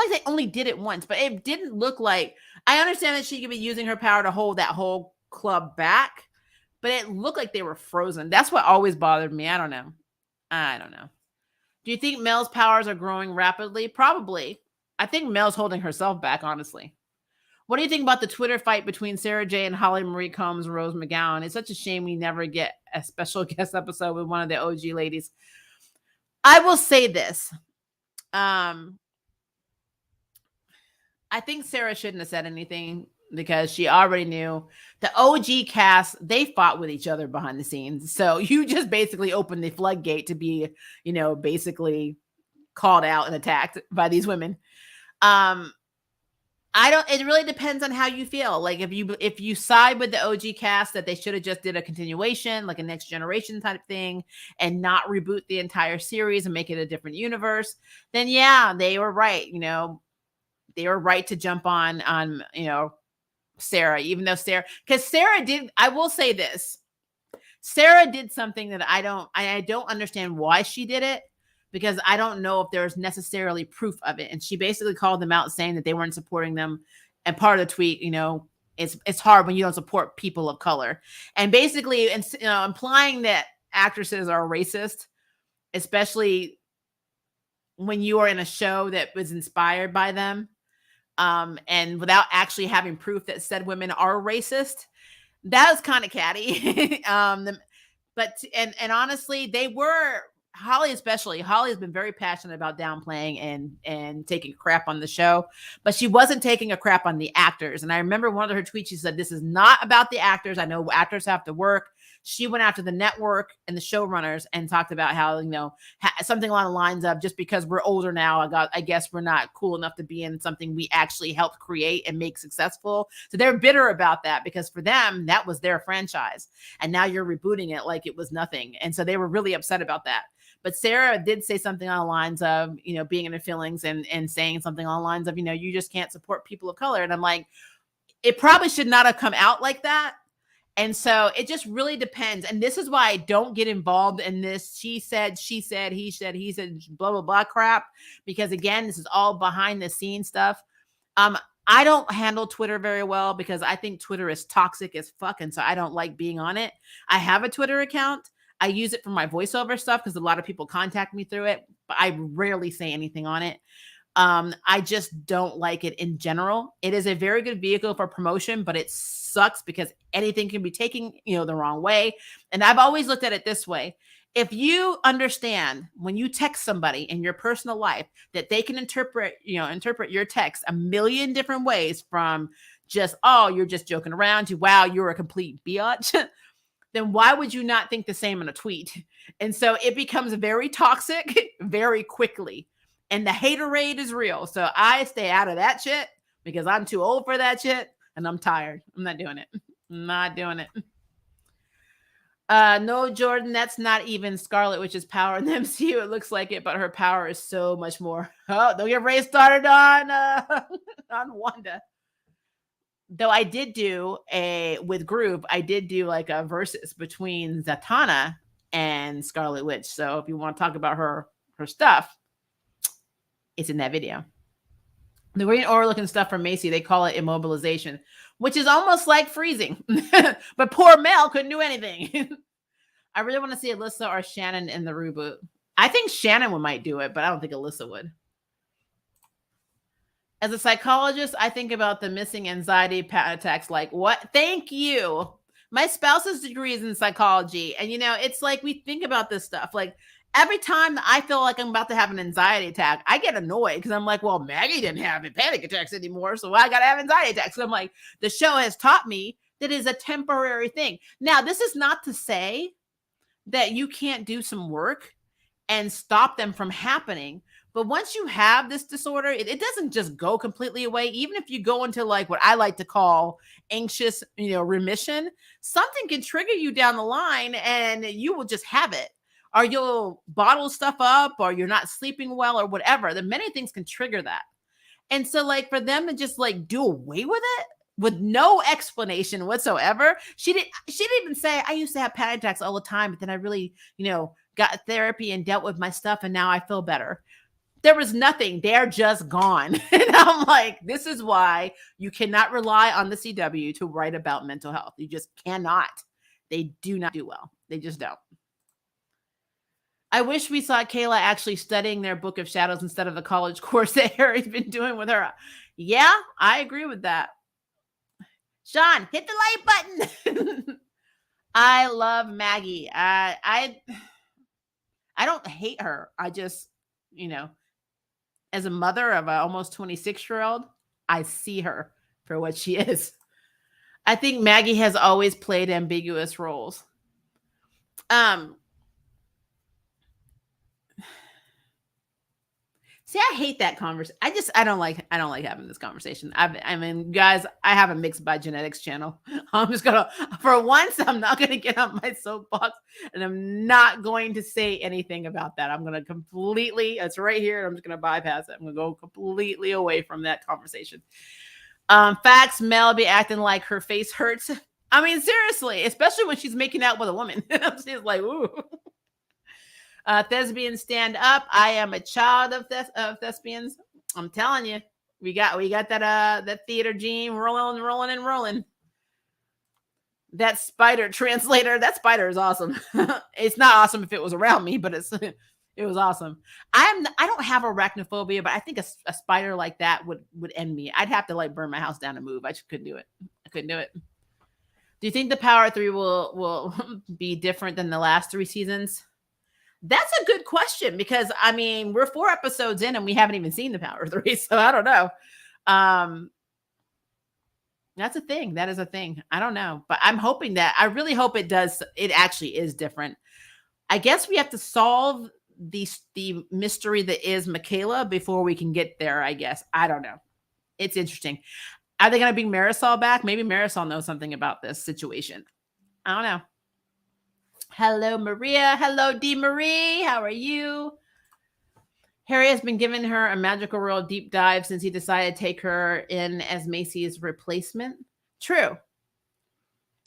they only did it once, but it didn't look like, I understand that she could be using her power to hold that whole club back, but it looked like they were frozen. That's what always bothered me. I don't know. Do you think Mel's powers are growing rapidly? Probably. I think Mel's holding herself back, honestly. What do you think about the Twitter fight between Sarah J and Holly Marie Combs and Rose McGowan? It's such a shame we never get a special guest episode with one of the OG ladies. I will say this. I think Sarah shouldn't have said anything because she already knew the OG cast, they fought with each other behind the scenes. So you just basically opened the floodgate to be, basically called out and attacked by these women. It really depends on how you feel. Like if you side with the OG cast that they should have just did a continuation, like a next generation type thing and not reboot the entire series and make it a different universe, then yeah, they were right. They were right to jump on, Sarah, even though because Sarah did, I will say this, Sarah did something that I don't understand why she did it, because I don't know if there's necessarily proof of it. And she basically called them out saying that they weren't supporting them. And part of the tweet, it's hard when you don't support people of color. And basically, implying that actresses are racist, especially when you are in a show that was inspired by them. And without actually having proof that said women are racist, that was kind of catty. But honestly, they were, Holly especially. Holly has been very passionate about downplaying and taking crap on the show, but she wasn't taking a crap on the actors. And I remember one of her tweets, she said, "This is not about the actors. I know actors have to work. she went after the network and the showrunners and talked about how, something along the lines of, just because we're older now, I guess we're not cool enough to be in something we actually helped create and make successful. So they're bitter about that, because for them, that was their franchise. And now you're rebooting it like it was nothing. And so they were really upset about that. But Sarah did say something on the lines of, being in her feelings, and saying something on the lines of, you just can't support people of color. And I'm like, it probably should not have come out like that. And so it just really depends. And this is why I don't get involved in this she said, he said, blah, blah, blah crap. Because again, this is all behind the scenes stuff. I don't handle Twitter very well, because I think Twitter is toxic as fuck. And so I don't like being on it. I have a Twitter account. I use it for my voiceover stuff, because a lot of people contact me through it, but I rarely say anything on it. I just don't like it in general. It is a very good vehicle for promotion, but it sucks because anything can be taken, the wrong way. And I've always looked at it this way. If you understand when you text somebody in your personal life that they can interpret your text a million different ways, from just, oh, you're just joking around, to, wow, you're a complete biatch, then why would you not think the same in a tweet? And so it becomes very toxic very quickly. And the haterade is real. So I stay out of that shit, because I'm too old for that shit, and I'm tired. I'm not doing it. I'm not doing it. No, Jordan, that's not even Scarlet Witch's power in the MCU. It looks like it, but her power is so much more. Oh, don't get Ray started on on Wanda. Though I did do with Group, I did do like a versus between Zatanna and Scarlet Witch. So if you want to talk about her stuff, it's in that video. The green aura looking stuff from Macy, they call it immobilization, which is almost like freezing. But poor Mel couldn't do anything. I really want to see Alyssa or Shannon in the reboot. I think Shannon might do it, but I don't think Alyssa would. As a psychologist, I think about the missing anxiety attacks like, what? Thank you. My spouse's degree is in psychology. And, it's like we think about this stuff. Like, every time that I feel like I'm about to have an anxiety attack, I get annoyed, because I'm like, well, Maggie didn't have panic attacks anymore, so I got to have anxiety attacks. So I'm like, the show has taught me that is a temporary thing. Now, this is not to say that you can't do some work and stop them from happening. But once you have this disorder, it doesn't just go completely away. Even if you go into like what I like to call anxious, remission, something can trigger you down the line and you will just have it. Or you'll bottle stuff up, or you're not sleeping well, or whatever. The many things can trigger that. And so like for them to just like do away with it with no explanation whatsoever. She didn't even say, I used to have panic attacks all the time, but then I really, got therapy and dealt with my stuff, and now I feel better. There was nothing. They're just gone. And I'm like, this is why you cannot rely on the CW to write about mental health. You just cannot. They do not do well. They just don't. I wish we saw Kayla actually studying their Book of Shadows instead of the college course that Harry's been doing with her. Yeah, I agree with that. Sean, hit the like button. I love Maggie. I don't hate her. I just, as a mother of an almost 26-year-old, I see her for what she is. I think Maggie has always played ambiguous roles. See, I hate that conversation. I don't like having this conversation. I mean, guys, I have a Mixed by Genetics channel. I'm just gonna, for once, I'm not gonna get on my soapbox, and I'm not going to say anything about that. I'm gonna completely, it's right here. I'm just gonna bypass it. I'm gonna go completely away from that conversation. Facts, Mel be acting like her face hurts. I mean, seriously, especially when she's making out with a woman. She's like, ooh. Thespians stand up. I am a child of thespians. I'm telling you, we got that theater gene rolling. That spider translator, that spider is awesome. It's not awesome if it was around me, but it was awesome. I don't have arachnophobia, but I think a spider like that would end me. I'd have to like burn my house down and move. I just couldn't do it. I couldn't do it. Do you think the Power 3 will be different than the last 3 seasons? That's a good question, because I mean, we're 4 episodes in and we haven't even seen the Power 3, so I don't know. That's a thing. That is a thing. I don't know, but I'm hoping that I really hope it does. It actually is different. I guess we have to solve the mystery that is Michaela before we can get there. I guess I don't know. It's interesting. Are they going to bring Marisol back? Maybe Marisol knows something about this situation. I don't know. Hello, Maria. Hello, D. Marie. How are you? Harry has been giving her a magical world deep dive since he decided to take her in as Macy's replacement. True.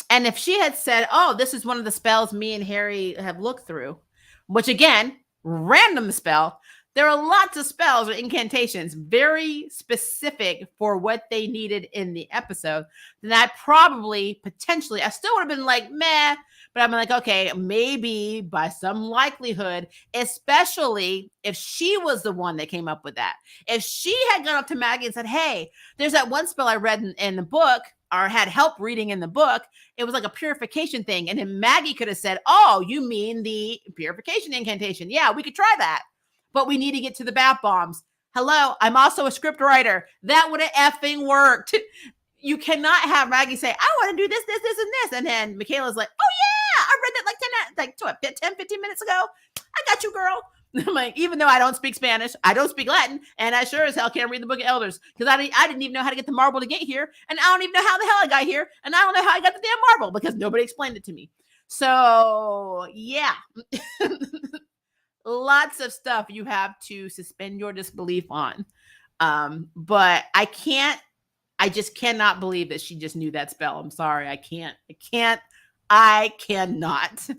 And if she had said, "Oh, this is one of the spells me and Harry have looked through," which again, random spell. There are lots of spells or incantations very specific for what they needed in the episode. Then I probably, potentially, I still would have been like, meh, but I'm like, okay, maybe by some likelihood, especially if she was the one that came up with that. If she had gone up to Maggie and said, hey, there's that one spell I read in the book or had help reading in the book, it was like a purification thing. And then Maggie could have said, oh, you mean the purification incantation. Yeah, we could try that. But we need to get to the bath bombs. Hello, I'm also a script writer. That would have effing worked. You cannot have Maggie say, I want to do this, this, this, and this. And then Michaela's like, oh yeah, I read that like 10, 15 minutes ago. I got you, girl. I'm like, even though I don't speak Spanish, I don't speak Latin, and I sure as hell can't read the Book of Elders because I didn't even know how to get the marble to get here, and I don't even know how the hell I got here, and I don't know how I got the damn marble because nobody explained it to me. So yeah, lots of stuff you have to suspend your disbelief on. But I just cannot believe that she just knew that spell. I'm sorry, I cannot.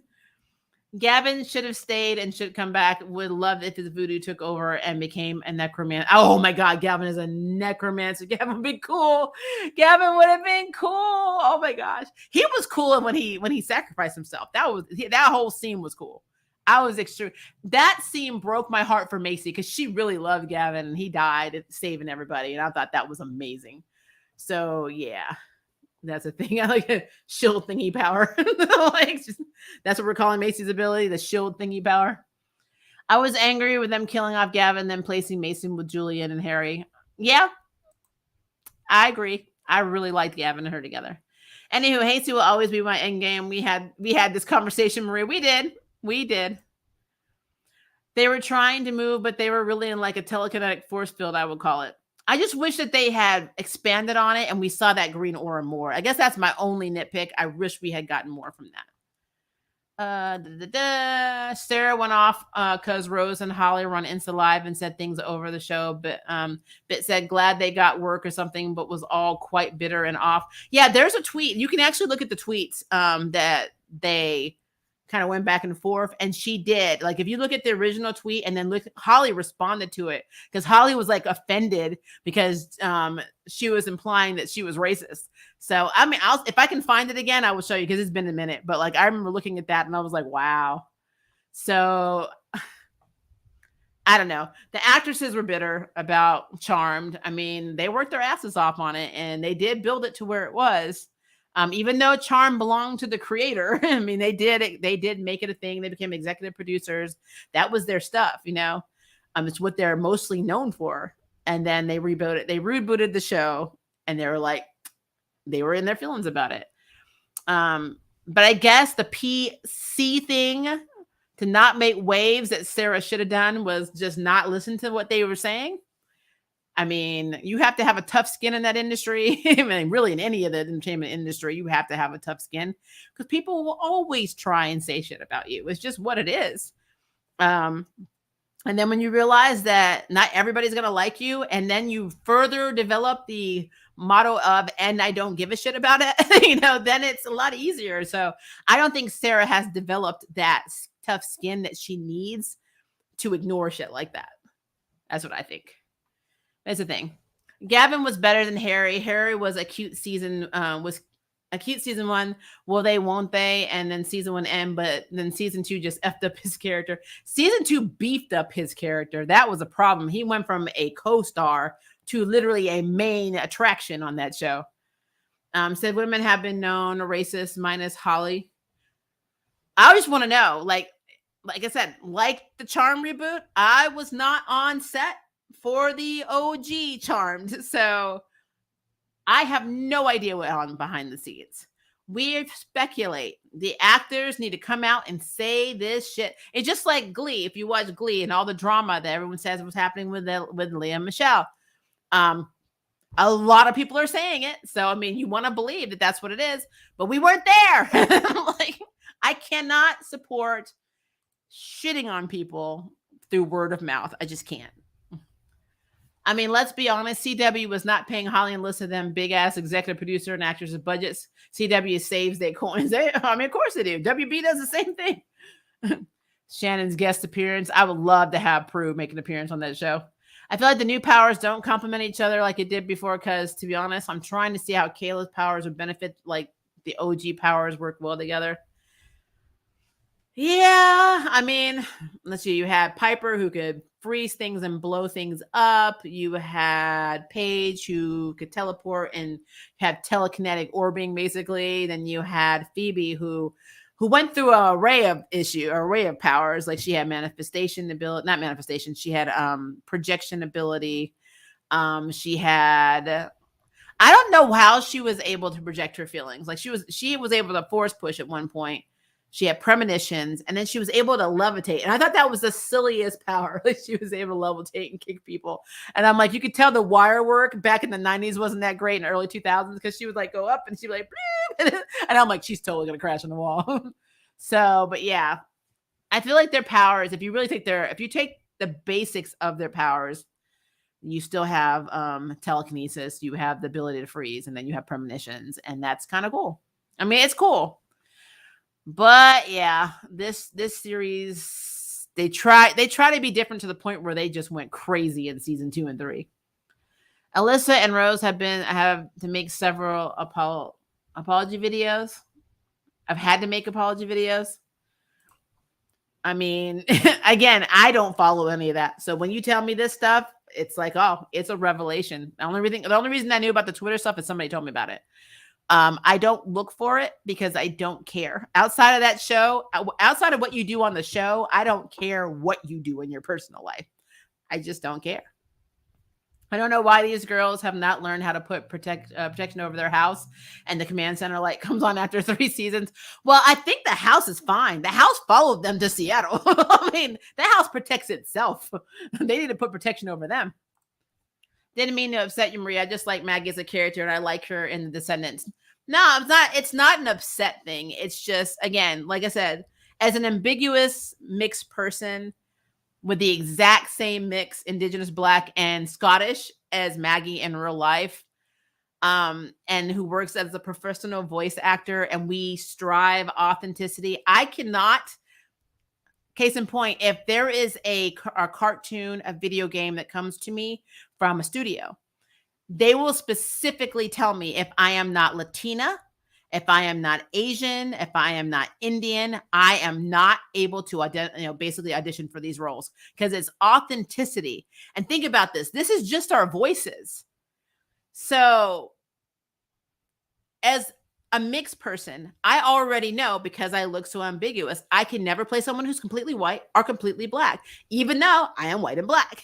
Gavin should have stayed and should come back. Would love if his voodoo took over and became a necromancer. Oh my God, Gavin is a necromancer. Gavin would be cool. Gavin would have been cool. Oh my gosh, he was cool when he sacrificed himself. That whole scene was cool. I was extreme. That scene broke my heart for Macy because she really loved Gavin and he died saving everybody, and I thought that was amazing. So yeah. That's a thing. I like a shield thingy power. Like, that's what we're calling Macy's ability, the shield thingy power. I was angry with them killing off Gavin, then placing Mason with Julian and Harry. Yeah, I agree. I really liked Gavin and her together. Anywho, Hasty will always be my end game. We had this conversation, Maria. We did. They were trying to move, but they were really in like a telekinetic force field, I would call it. I just wish that they had expanded on it and we saw that green aura more. I guess that's my only nitpick. I wish we had gotten more from that. Sarah went off because Rose and Holly were on Insta Live and said things over the show. But Bit said glad they got work or something, but was all quite bitter and off. Yeah, there's a tweet. You can actually look at the tweets that they kind of went back and forth, and she did. Like, if you look at the original tweet and then look, Holly responded to it because Holly was like offended because she was implying that she was racist. So I mean, if I can find it again, I will show you because it's been a minute. But like, I remember looking at that and I was like, wow. So I don't know. The actresses were bitter about Charmed. I mean, they worked their asses off on it and they did build it to where it was. Even though Charm belonged to the creator, I mean, they did make it a thing. They became executive producers. That was their stuff, you know. It's what they're mostly known for. And then they rebuilt it. They rebooted the show, and they were in their feelings about it. But I guess the PC thing to not make waves that Sarah should have done was just not listen to what they were saying. I mean, you have to have a tough skin in that industry. I mean, really in any of the entertainment industry, you have to have a tough skin because people will always try and say shit about you. It's just what it is. And then when you realize that not everybody's going to like you, and then you further develop the motto of, and I don't give a shit about it, you know, then it's a lot easier. So I don't think Sarah has developed that tough skin that she needs to ignore shit like that. That's what I think. That's the thing. Gavin was better than Harry. Harry was a cute season one. Will they, won't they? And then season one end, but then season two just effed up his character. Season two beefed up his character. That was a problem. He went from a co-star to literally a main attraction on that show. Said women have been known racist minus Holly. I just want to know, like I said, like the Charm reboot, I was not on set for the OG Charmed. So I have no idea what on behind the scenes. We speculate. The actors need to come out and say this shit. It's just like Glee. If you watch Glee and all the drama that everyone says was happening with Leah and Michelle, um, a lot of people are saying it. So I mean, you want to believe that that's what it is, but we weren't there. Like, I cannot support shitting on people through word of mouth. I just can't. I mean, let's be honest. CW was not paying Holly and Lissa them big ass executive producer and actors' budgets. CW saves their coins. I mean, of course they do. WB does the same thing. Shannon's guest appearance. I would love to have Prue make an appearance on that show. I feel like the new powers don't complement each other like it did before. Because to be honest, I'm trying to see how Kayla's powers would benefit like the OG powers work well together. Yeah, I mean, let's see. You had Piper who could freeze things and blow things up. You had Paige who could teleport and have telekinetic orbiting, basically. Then you had Phoebe who went through an array of powers. Like she had manifestation ability, not manifestation. She had projection ability. She had. I don't know how she was able to project her feelings. Like she was able to force push at one point. She had premonitions, and then she was able to levitate. And I thought that was the silliest power. Like she was able to levitate and kick people. And I'm like, you could tell the wire work back in the 90s wasn't that great in the early 2000s because she would like go up and she'd be like, and I'm like, she's totally going to crash on the wall. So, but yeah, I feel like their powers, if you take the basics of their powers, you still have telekinesis, you have the ability to freeze, and then you have premonitions. And that's kind of cool. I mean, it's cool. But yeah, this series, they try to be different to the point where they just went crazy in season 2 and 3. Alyssa and Rose have to make several apology videos. I've had to make apology videos. I mean, again, I don't follow any of that. So when you tell me this stuff, it's like, oh, it's a revelation. The only reason I knew about the Twitter stuff is somebody told me about it. I don't look for it because I don't care. Outside of that show, outside of what you do on the show, I don't care what you do in your personal life. I just don't care. I don't know why these girls have not learned how to put protection over their house, and the command center light comes on after 3 seasons. Well, I think the house is fine. The house followed them to Seattle. I mean, the house protects itself. They need to put protection over them. Didn't mean to upset you, Maria. I just like Maggie as a character, and I like her in The Descendants. No, it's not an upset thing. It's just, again, like I said, as an ambiguous mixed person with the exact same mix, Indigenous, Black, and Scottish as Maggie in real life, and who works as a professional voice actor, and we strive authenticity. I cannot. Case in point, if there is a cartoon, a video game that comes to me from a studio, they will specifically tell me if I am not Latina, if I am not Asian, if I am not Indian, I am not able to basically audition for these roles because it's authenticity. And think about this. This is just our voices. So as a mixed person, I already know, because I look so ambiguous, I can never play someone who's completely white or completely Black, even though I am white and Black.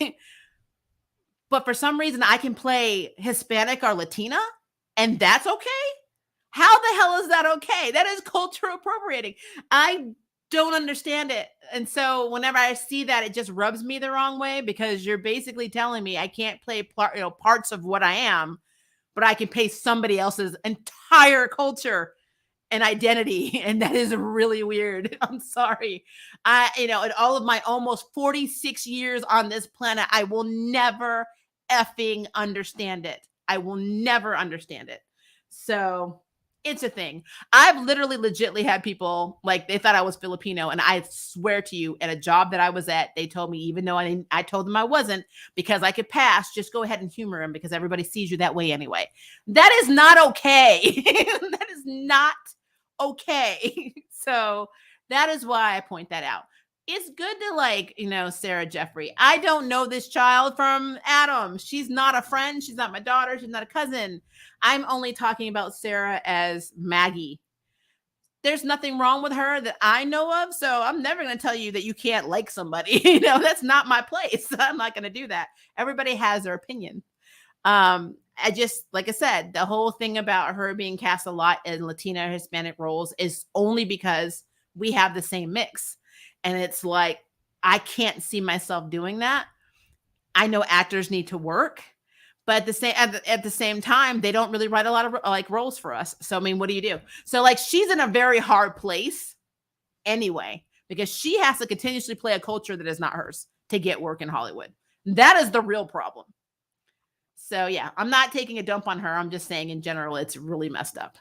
But for some reason, I can play Hispanic or Latina, and that's okay? How the hell is that okay? That is culture appropriating. I don't understand it. And so whenever I see that, it just rubs me the wrong way, because you're basically telling me I can't play parts of what I am, but I can pay somebody else's entire culture and identity. And that is really weird. I'm sorry. In all of my almost 46 years on this planet, I will never effing understand it. I will never understand it. So it's a thing. I've literally legitly had people, like, they thought I was Filipino, and I swear to you, at a job that I was at, they told me, even though I told them I wasn't, because I could pass, just go ahead and humor them because everybody sees you that way anyway. That is not okay. That is not okay. So that is why I point that out. It's good to Sarah Jeffrey. I don't know this child from Adam. She's not a friend. She's not my daughter. She's not a cousin. I'm only talking about Sarah as Maggie. There's nothing wrong with her that I know of. So I'm never going to tell you that you can't like somebody. That's not my place. I'm not going to do that. Everybody has their opinion. I just, like I said, the whole thing about her being cast a lot in Latina Hispanic roles is only because we have the same mix. And it's like, I can't see myself doing that. I know actors need to work, but at the same time, they don't really write a lot of like roles for us. So I mean, what do you do? So like, she's in a very hard place anyway, because she has to continuously play a culture that is not hers to get work in Hollywood. That is the real problem. So yeah, I'm not taking a dump on her. I'm just saying in general, it's really messed up.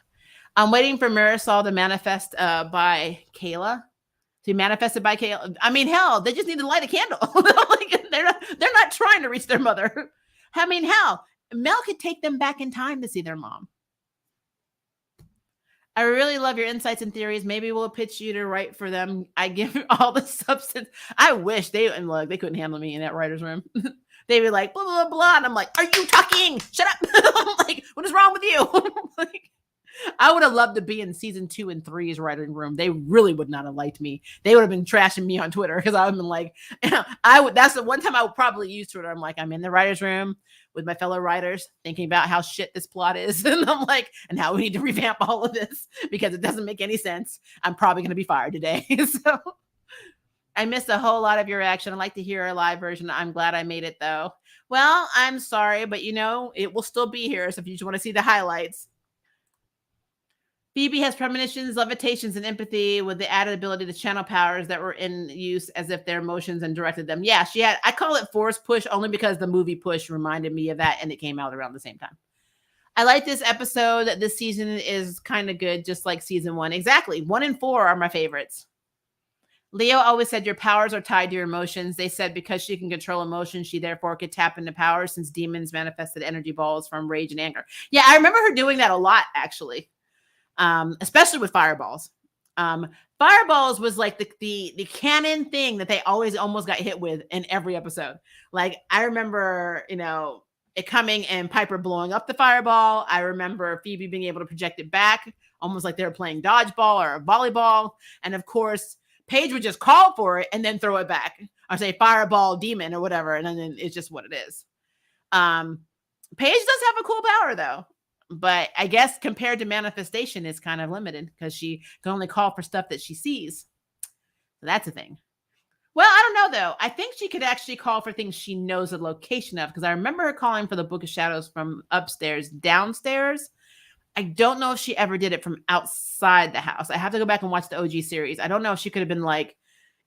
I'm waiting for Marisol to manifest by Kayla. To be manifested by Kayla. I mean, hell, they just need to light a candle. Like, they're not trying to reach their mother. I mean, hell, Mel could take them back in time to see their mom. I really love your insights and theories. Maybe we'll pitch you to write for them. I give all the substance. I wish they couldn't handle me in that writer's room. They'd be like, blah, blah, blah. And I'm like, are you talking? Shut up. I'm like, what is wrong with you? Like, I would have loved to be in season 2 and 3's writing room. They really would not have liked me. They would have been trashing me on Twitter because I would have been like, that's the one time I would probably use Twitter. I'm like, I'm in the writer's room with my fellow writers thinking about how shit this plot is. And I'm like, and how we need to revamp all of this because it doesn't make any sense. I'm probably going to be fired today. So I missed a whole lot of your reaction. I'd like to hear a live version. I'm glad I made it though. Well, I'm sorry, but it will still be here. So if you just want to see the highlights. Phoebe has premonitions, levitations, and empathy with the added ability to channel powers that were in use as if their emotions and directed them. Yeah, she had, I call it Force Push only because the movie Push reminded me of that and it came out around the same time. I like this episode. This season is kind of good, just like season 1. Exactly. 1 and 4 are my favorites. Leo always said your powers are tied to your emotions. They said because she can control emotions, she therefore could tap into power since demons manifested energy balls from rage and anger. Yeah, I remember her doing that a lot, actually. Especially with fireballs. Fireballs was like the canon thing that they always almost got hit with in every episode. Like I remember, it coming and Piper blowing up the fireball. I remember Phoebe being able to project it back, almost like they were playing dodgeball or volleyball. And of course, Paige would just call for it and then throw it back, or say fireball demon or whatever, and then it's just what it is. Paige does have a cool power though. But I guess compared to manifestation, it's kind of limited because she can only call for stuff that she sees. So that's a thing. Well, I don't know, though. I think she could actually call for things she knows the location of, because I remember her calling for the Book of Shadows from upstairs, downstairs. I don't know if she ever did it from outside the house. I have to go back and watch the OG series. I don't know if she could have been like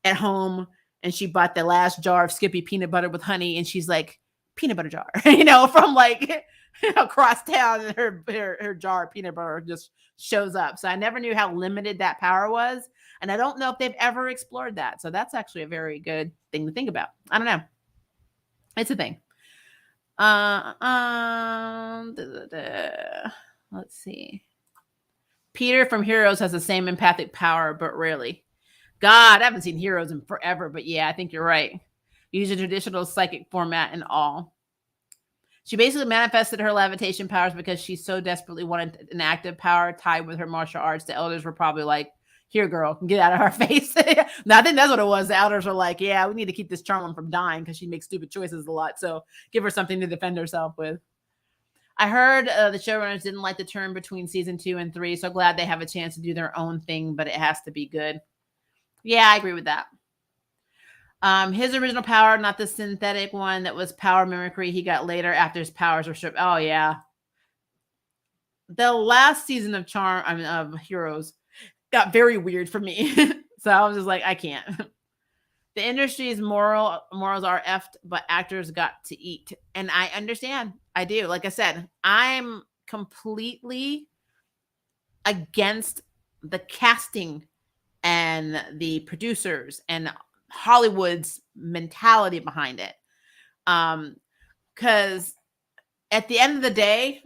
at home and she bought the last jar of Skippy peanut butter with honey and she's like, peanut butter jar, from like across town, and her jar of peanut butter just shows up. So I never knew how limited that power was. And I don't know if they've ever explored that. So that's actually a very good thing to think about. I don't know. It's a thing. Let's see. Peter from Heroes has the same empathic power, but rarely. God, I haven't seen Heroes in forever, but yeah, I think you're right. Use a traditional psychic format and all. She basically manifested her levitation powers because she so desperately wanted an active power tied with her martial arts. The elders were probably like, here, girl, get out of our face. No, I think that's what it was. The elders were like, yeah, we need to keep this charm from dying because she makes stupid choices a lot. So give her something to defend herself with. I heard the showrunners didn't like the turn between season 2 and 3. So glad they have a chance to do their own thing, but it has to be good. Yeah, I agree with that. His original power, not the synthetic one that was power mimicry he got later after his powers were stripped. Oh, yeah. The last season of of Heroes got very weird for me. So I was just like, I can't. The industry's morals are effed, but actors got to eat. And I understand. I do. Like I said, I'm completely against the casting and the producers and Hollywood's mentality behind it. Because at the end of the day,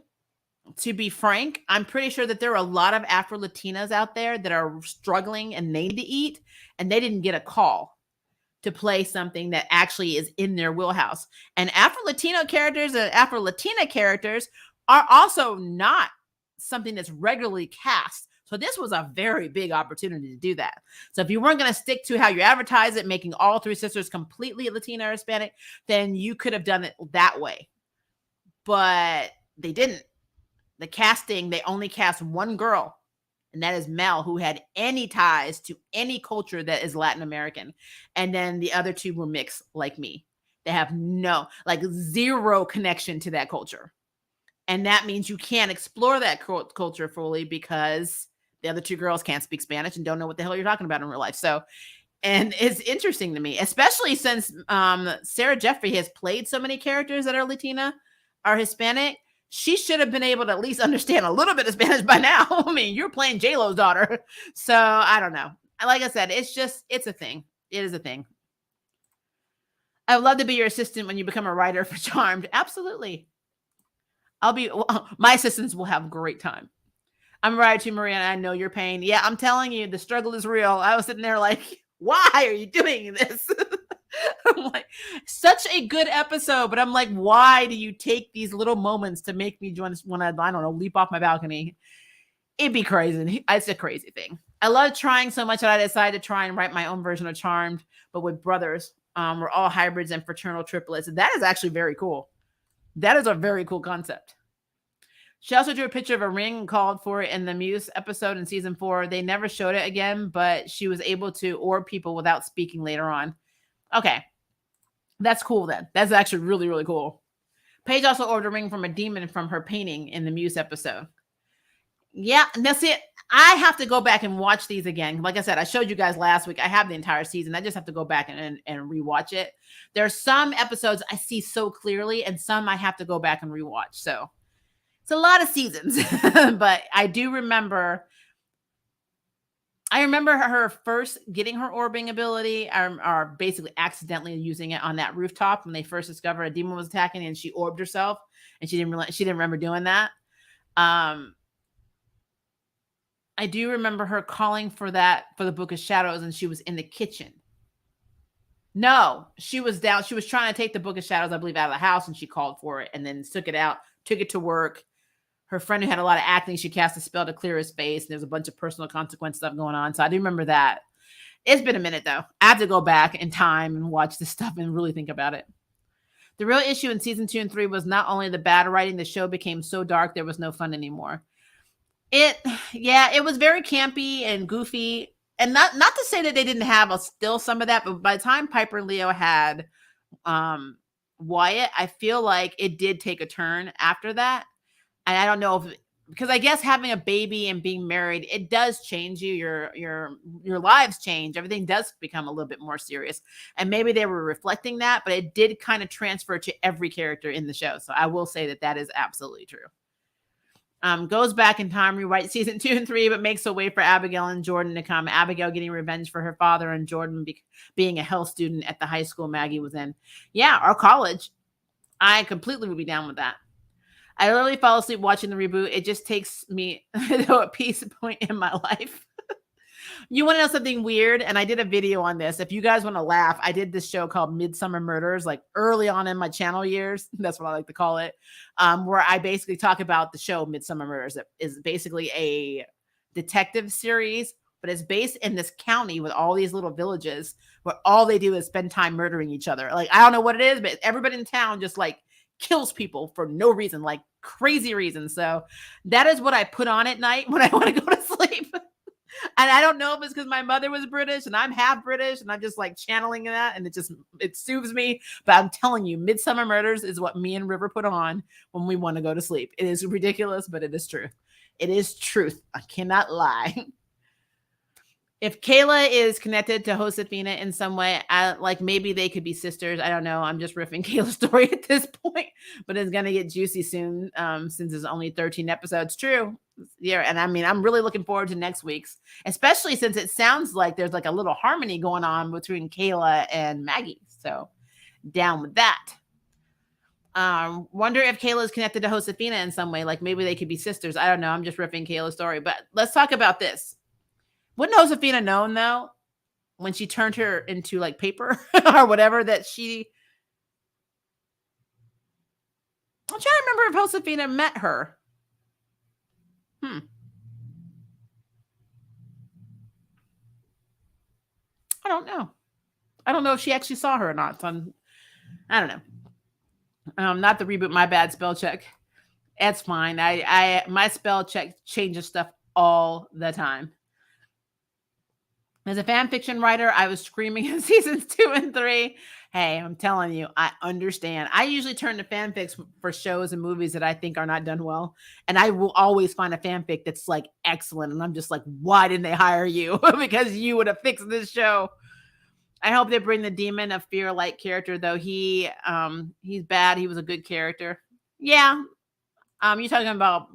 to be frank, I'm pretty sure that there are a lot of Afro-Latinas out there that are struggling and they need to eat, and they didn't get a call to play something that actually is in their wheelhouse. And Afro-Latino characters and Afro-Latina characters are also not something that's regularly cast. So this was a very big opportunity to do that. So if you weren't going to stick to how you advertise it, making all 3 sisters completely Latina or Hispanic, then you could have done it that way. but they didn't. The casting, they only cast one girl, and that is Mel, who had any ties to any culture that is Latin American. And then the other two were mixed like me. They have no, like zero connection to that culture. And that means you can't explore that culture fully because the other two girls can't speak Spanish and don't know what the hell you're talking about in real life. So, and it's interesting to me, especially since Sarah Jeffrey has played so many characters that are Latina or Hispanic. She should have been able to at least understand a little bit of Spanish by now. I mean, you're playing J-Lo's daughter. So I don't know. Like I said, it's a thing. It is a thing. I would love to be your assistant when you become a writer for Charmed. Absolutely. My assistants will have a great time. I'm right to Maria, and I know your pain. Yeah, I'm telling you, the struggle is real. I was sitting there like, why are you doing this? I'm like, such a good episode, but I'm like, why do you take these little moments to make me want to, I don't know, leap off my balcony? It'd be crazy. It's a crazy thing. I love trying so much that I decided to try and write my own version of Charmed, but with brothers. We're all hybrids and fraternal triplets. That is actually very cool. That is a very cool concept. She also drew a picture of a ring and called for it in the Muse episode in season 4. They never showed it again, but she was able to orb people without speaking later on. Okay. That's cool then. That's actually really, really cool. Paige also ordered a ring from a demon from her painting in the Muse episode. Yeah, and that's it. I have to go back and watch these again. Like I said, I showed you guys last week. I have the entire season. I just have to go back and rewatch it. There are some episodes I see so clearly, and some I have to go back and rewatch. So it's a lot of seasons, but I do remember. I remember her first getting her orbing ability, or basically accidentally using it on that rooftop when they first discovered a demon was attacking, and she orbed herself, and she didn't remember doing that. I do remember her calling for the Book of Shadows, and she was in the kitchen. No, she was down. She was trying to take the Book of Shadows, I believe, out of the house, and she called for it and then took it out, took it to work. Her friend who had a lot of acne, she cast a spell to clear his face, and there's a bunch of personal consequence stuff going on. So I do remember that. It's been a minute, though. I have to go back in time and watch this stuff and really think about it. The real issue in season 2 and 3 was not only the bad writing, the show became so dark there was no fun anymore. It was very campy and goofy, and not to say that they didn't have still some of that, but by the time Piper and Leo had Wyatt, I feel like it did take a turn after that. And I don't know because I guess having a baby and being married, it does change you. Your lives change. Everything does become a little bit more serious. And maybe they were reflecting that, but it did kind of transfer to every character in the show. So I will say that is absolutely true. Goes back in time, rewrites season 2 and 3, but makes a way for Abigail and Jordan to come. Abigail getting revenge for her father, and Jordan being a health student at the high school Maggie was in. Yeah, or college. I completely would be down with that. I literally fall asleep watching the reboot. It just takes me to a peace point in my life. You want to know something weird? And I did a video on this. If you guys want to laugh, I did this show called Midsummer Murders, like early on in my channel years. That's what I like to call it. Where I basically talk about the show Midsummer Murders. It is basically a detective series, but it's based in this county with all these little villages where all they do is spend time murdering each other. Like, I don't know what it is, but everybody in town just like kills people for no reason, like crazy reasons. So that is what I put on at night when I want to go to sleep. And I don't know if it's because my mother was British and I'm half British and I'm just like channeling that, and it soothes me. But I'm telling you, Midsummer Murders is what me and River put on when we want to go to sleep. It is ridiculous, but it is true. It is truth. I cannot lie. If Kayla is connected to Josefina in some way, like maybe they could be sisters. I don't know. I'm just riffing Kayla's story at this point, but it's going to get juicy soon since there's only 13 episodes. True. Yeah. And I mean, I'm really looking forward to next week's, especially since it sounds like there's like a little harmony going on between Kayla and Maggie. So down with that. Wonder if Kayla is connected to Josefina in some way. Like maybe they could be sisters. I don't know. I'm just riffing Kayla's story, but let's talk about this. Wouldn't Josefina known though when she turned her into like paper or whatever that she? I'm trying to remember if Josefina met her. I don't know. I don't know if she actually saw her or not. So I don't know. Not the reboot, my bad, spell check. That's fine. My spell check changes stuff all the time. As a fan fiction writer, I was screaming in seasons 2 and 3. Hey, I'm telling you, I understand. I usually turn to fanfics for shows and movies that I think are not done well. And I will always find a fanfic that's like excellent. And I'm just like, why didn't they hire you? Because you would have fixed this show. I hope they bring the Demon of Fear like character, though. He's bad. He was a good character. Yeah. You're talking about,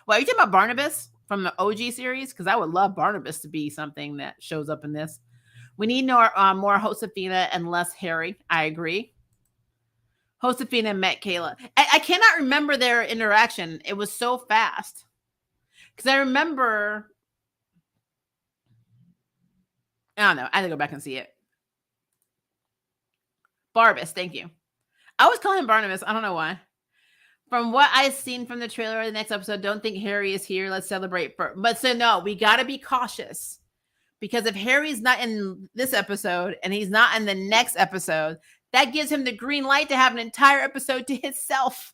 well, are you talking about Barnabas from the OG series? Because I would love Barnabas to be something that shows up in this. We need more Josefina and less Harry. I agree. Josefina met Kayla. I cannot remember their interaction. It was so fast. Because I remember, I don't know. I had to go back and see it. Barbas, thank you. I always call him Barnabas. I don't know why. From what I've seen from the trailer of the next episode, don't think Harry is here. Let's celebrate. But so no, we got to be cautious. Because if Harry's not in this episode and he's not in the next episode, that gives him the green light to have an entire episode to himself.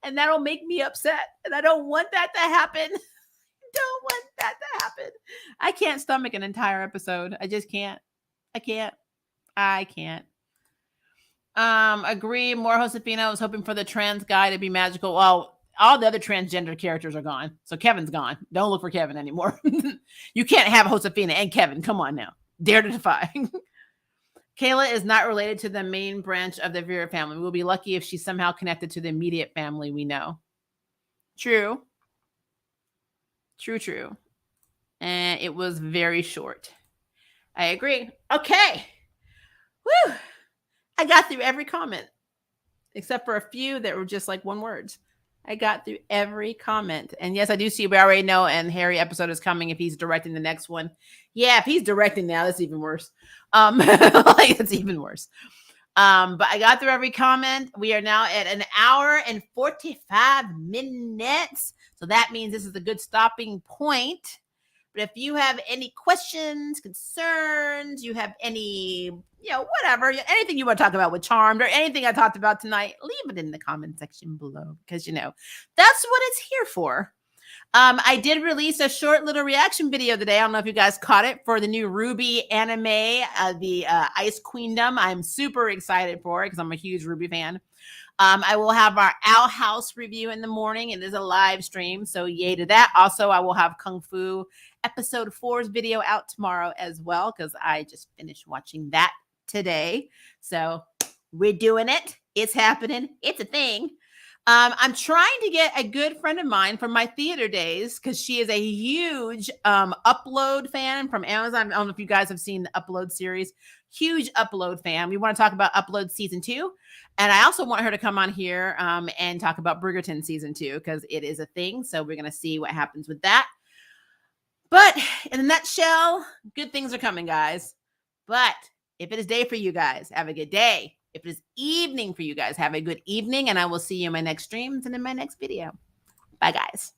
And that'll make me upset. And I don't want that to happen. Don't want that to happen. I can't stomach an entire episode. I just can't. I can't. Agree. More Josefina. I was hoping for the trans guy to be magical. Well, all the other transgender characters are gone. So Kevin's gone. Don't look for Kevin anymore. You can't have Josefina and Kevin. Come on now. Dare to defy. Kayla is not related to the main branch of the Vera family. We'll be lucky if she's somehow connected to the immediate family we know. True. And it was very short. I agree. Okay. Woo. I got through every comment, except for a few that were just like one words. I got through every comment. And yes, I do see, we already know, and Harry episode is coming if he's directing the next one. Yeah, if he's directing now, that's even worse. It's even worse. But I got through every comment. We are now at 1 hour and 45 minutes. So that means this is a good stopping point. But if you have any questions, concerns, you have any, whatever, anything you want to talk about with Charmed or anything I talked about tonight, leave it in the comment section below because, that's what it's here for. I did release a short little reaction video today. I don't know if you guys caught it for the new Ruby anime, the Ice Queendom. I'm super excited for it because I'm a huge Ruby fan. I will have our Owl House review in the morning. It is a live stream, so yay to that. Also, I will have Kung Fu episode 4's video out tomorrow as well because I just finished watching that today. So we're doing it. It's happening. It's a thing. I'm trying to get a good friend of mine from my theater days because she is a huge Upload fan from Amazon. I don't know if you guys have seen the Upload series. Huge Upload fan. We want to talk about Upload season 2. And I also want her to come on here and talk about Bridgerton season 2 because it is a thing. So we're going to see what happens with that. But in a nutshell, good things are coming, guys. But if it is day for you guys, have a good day. If it is evening for you guys, have a good evening. And I will see you in my next streams and in my next video. Bye, guys.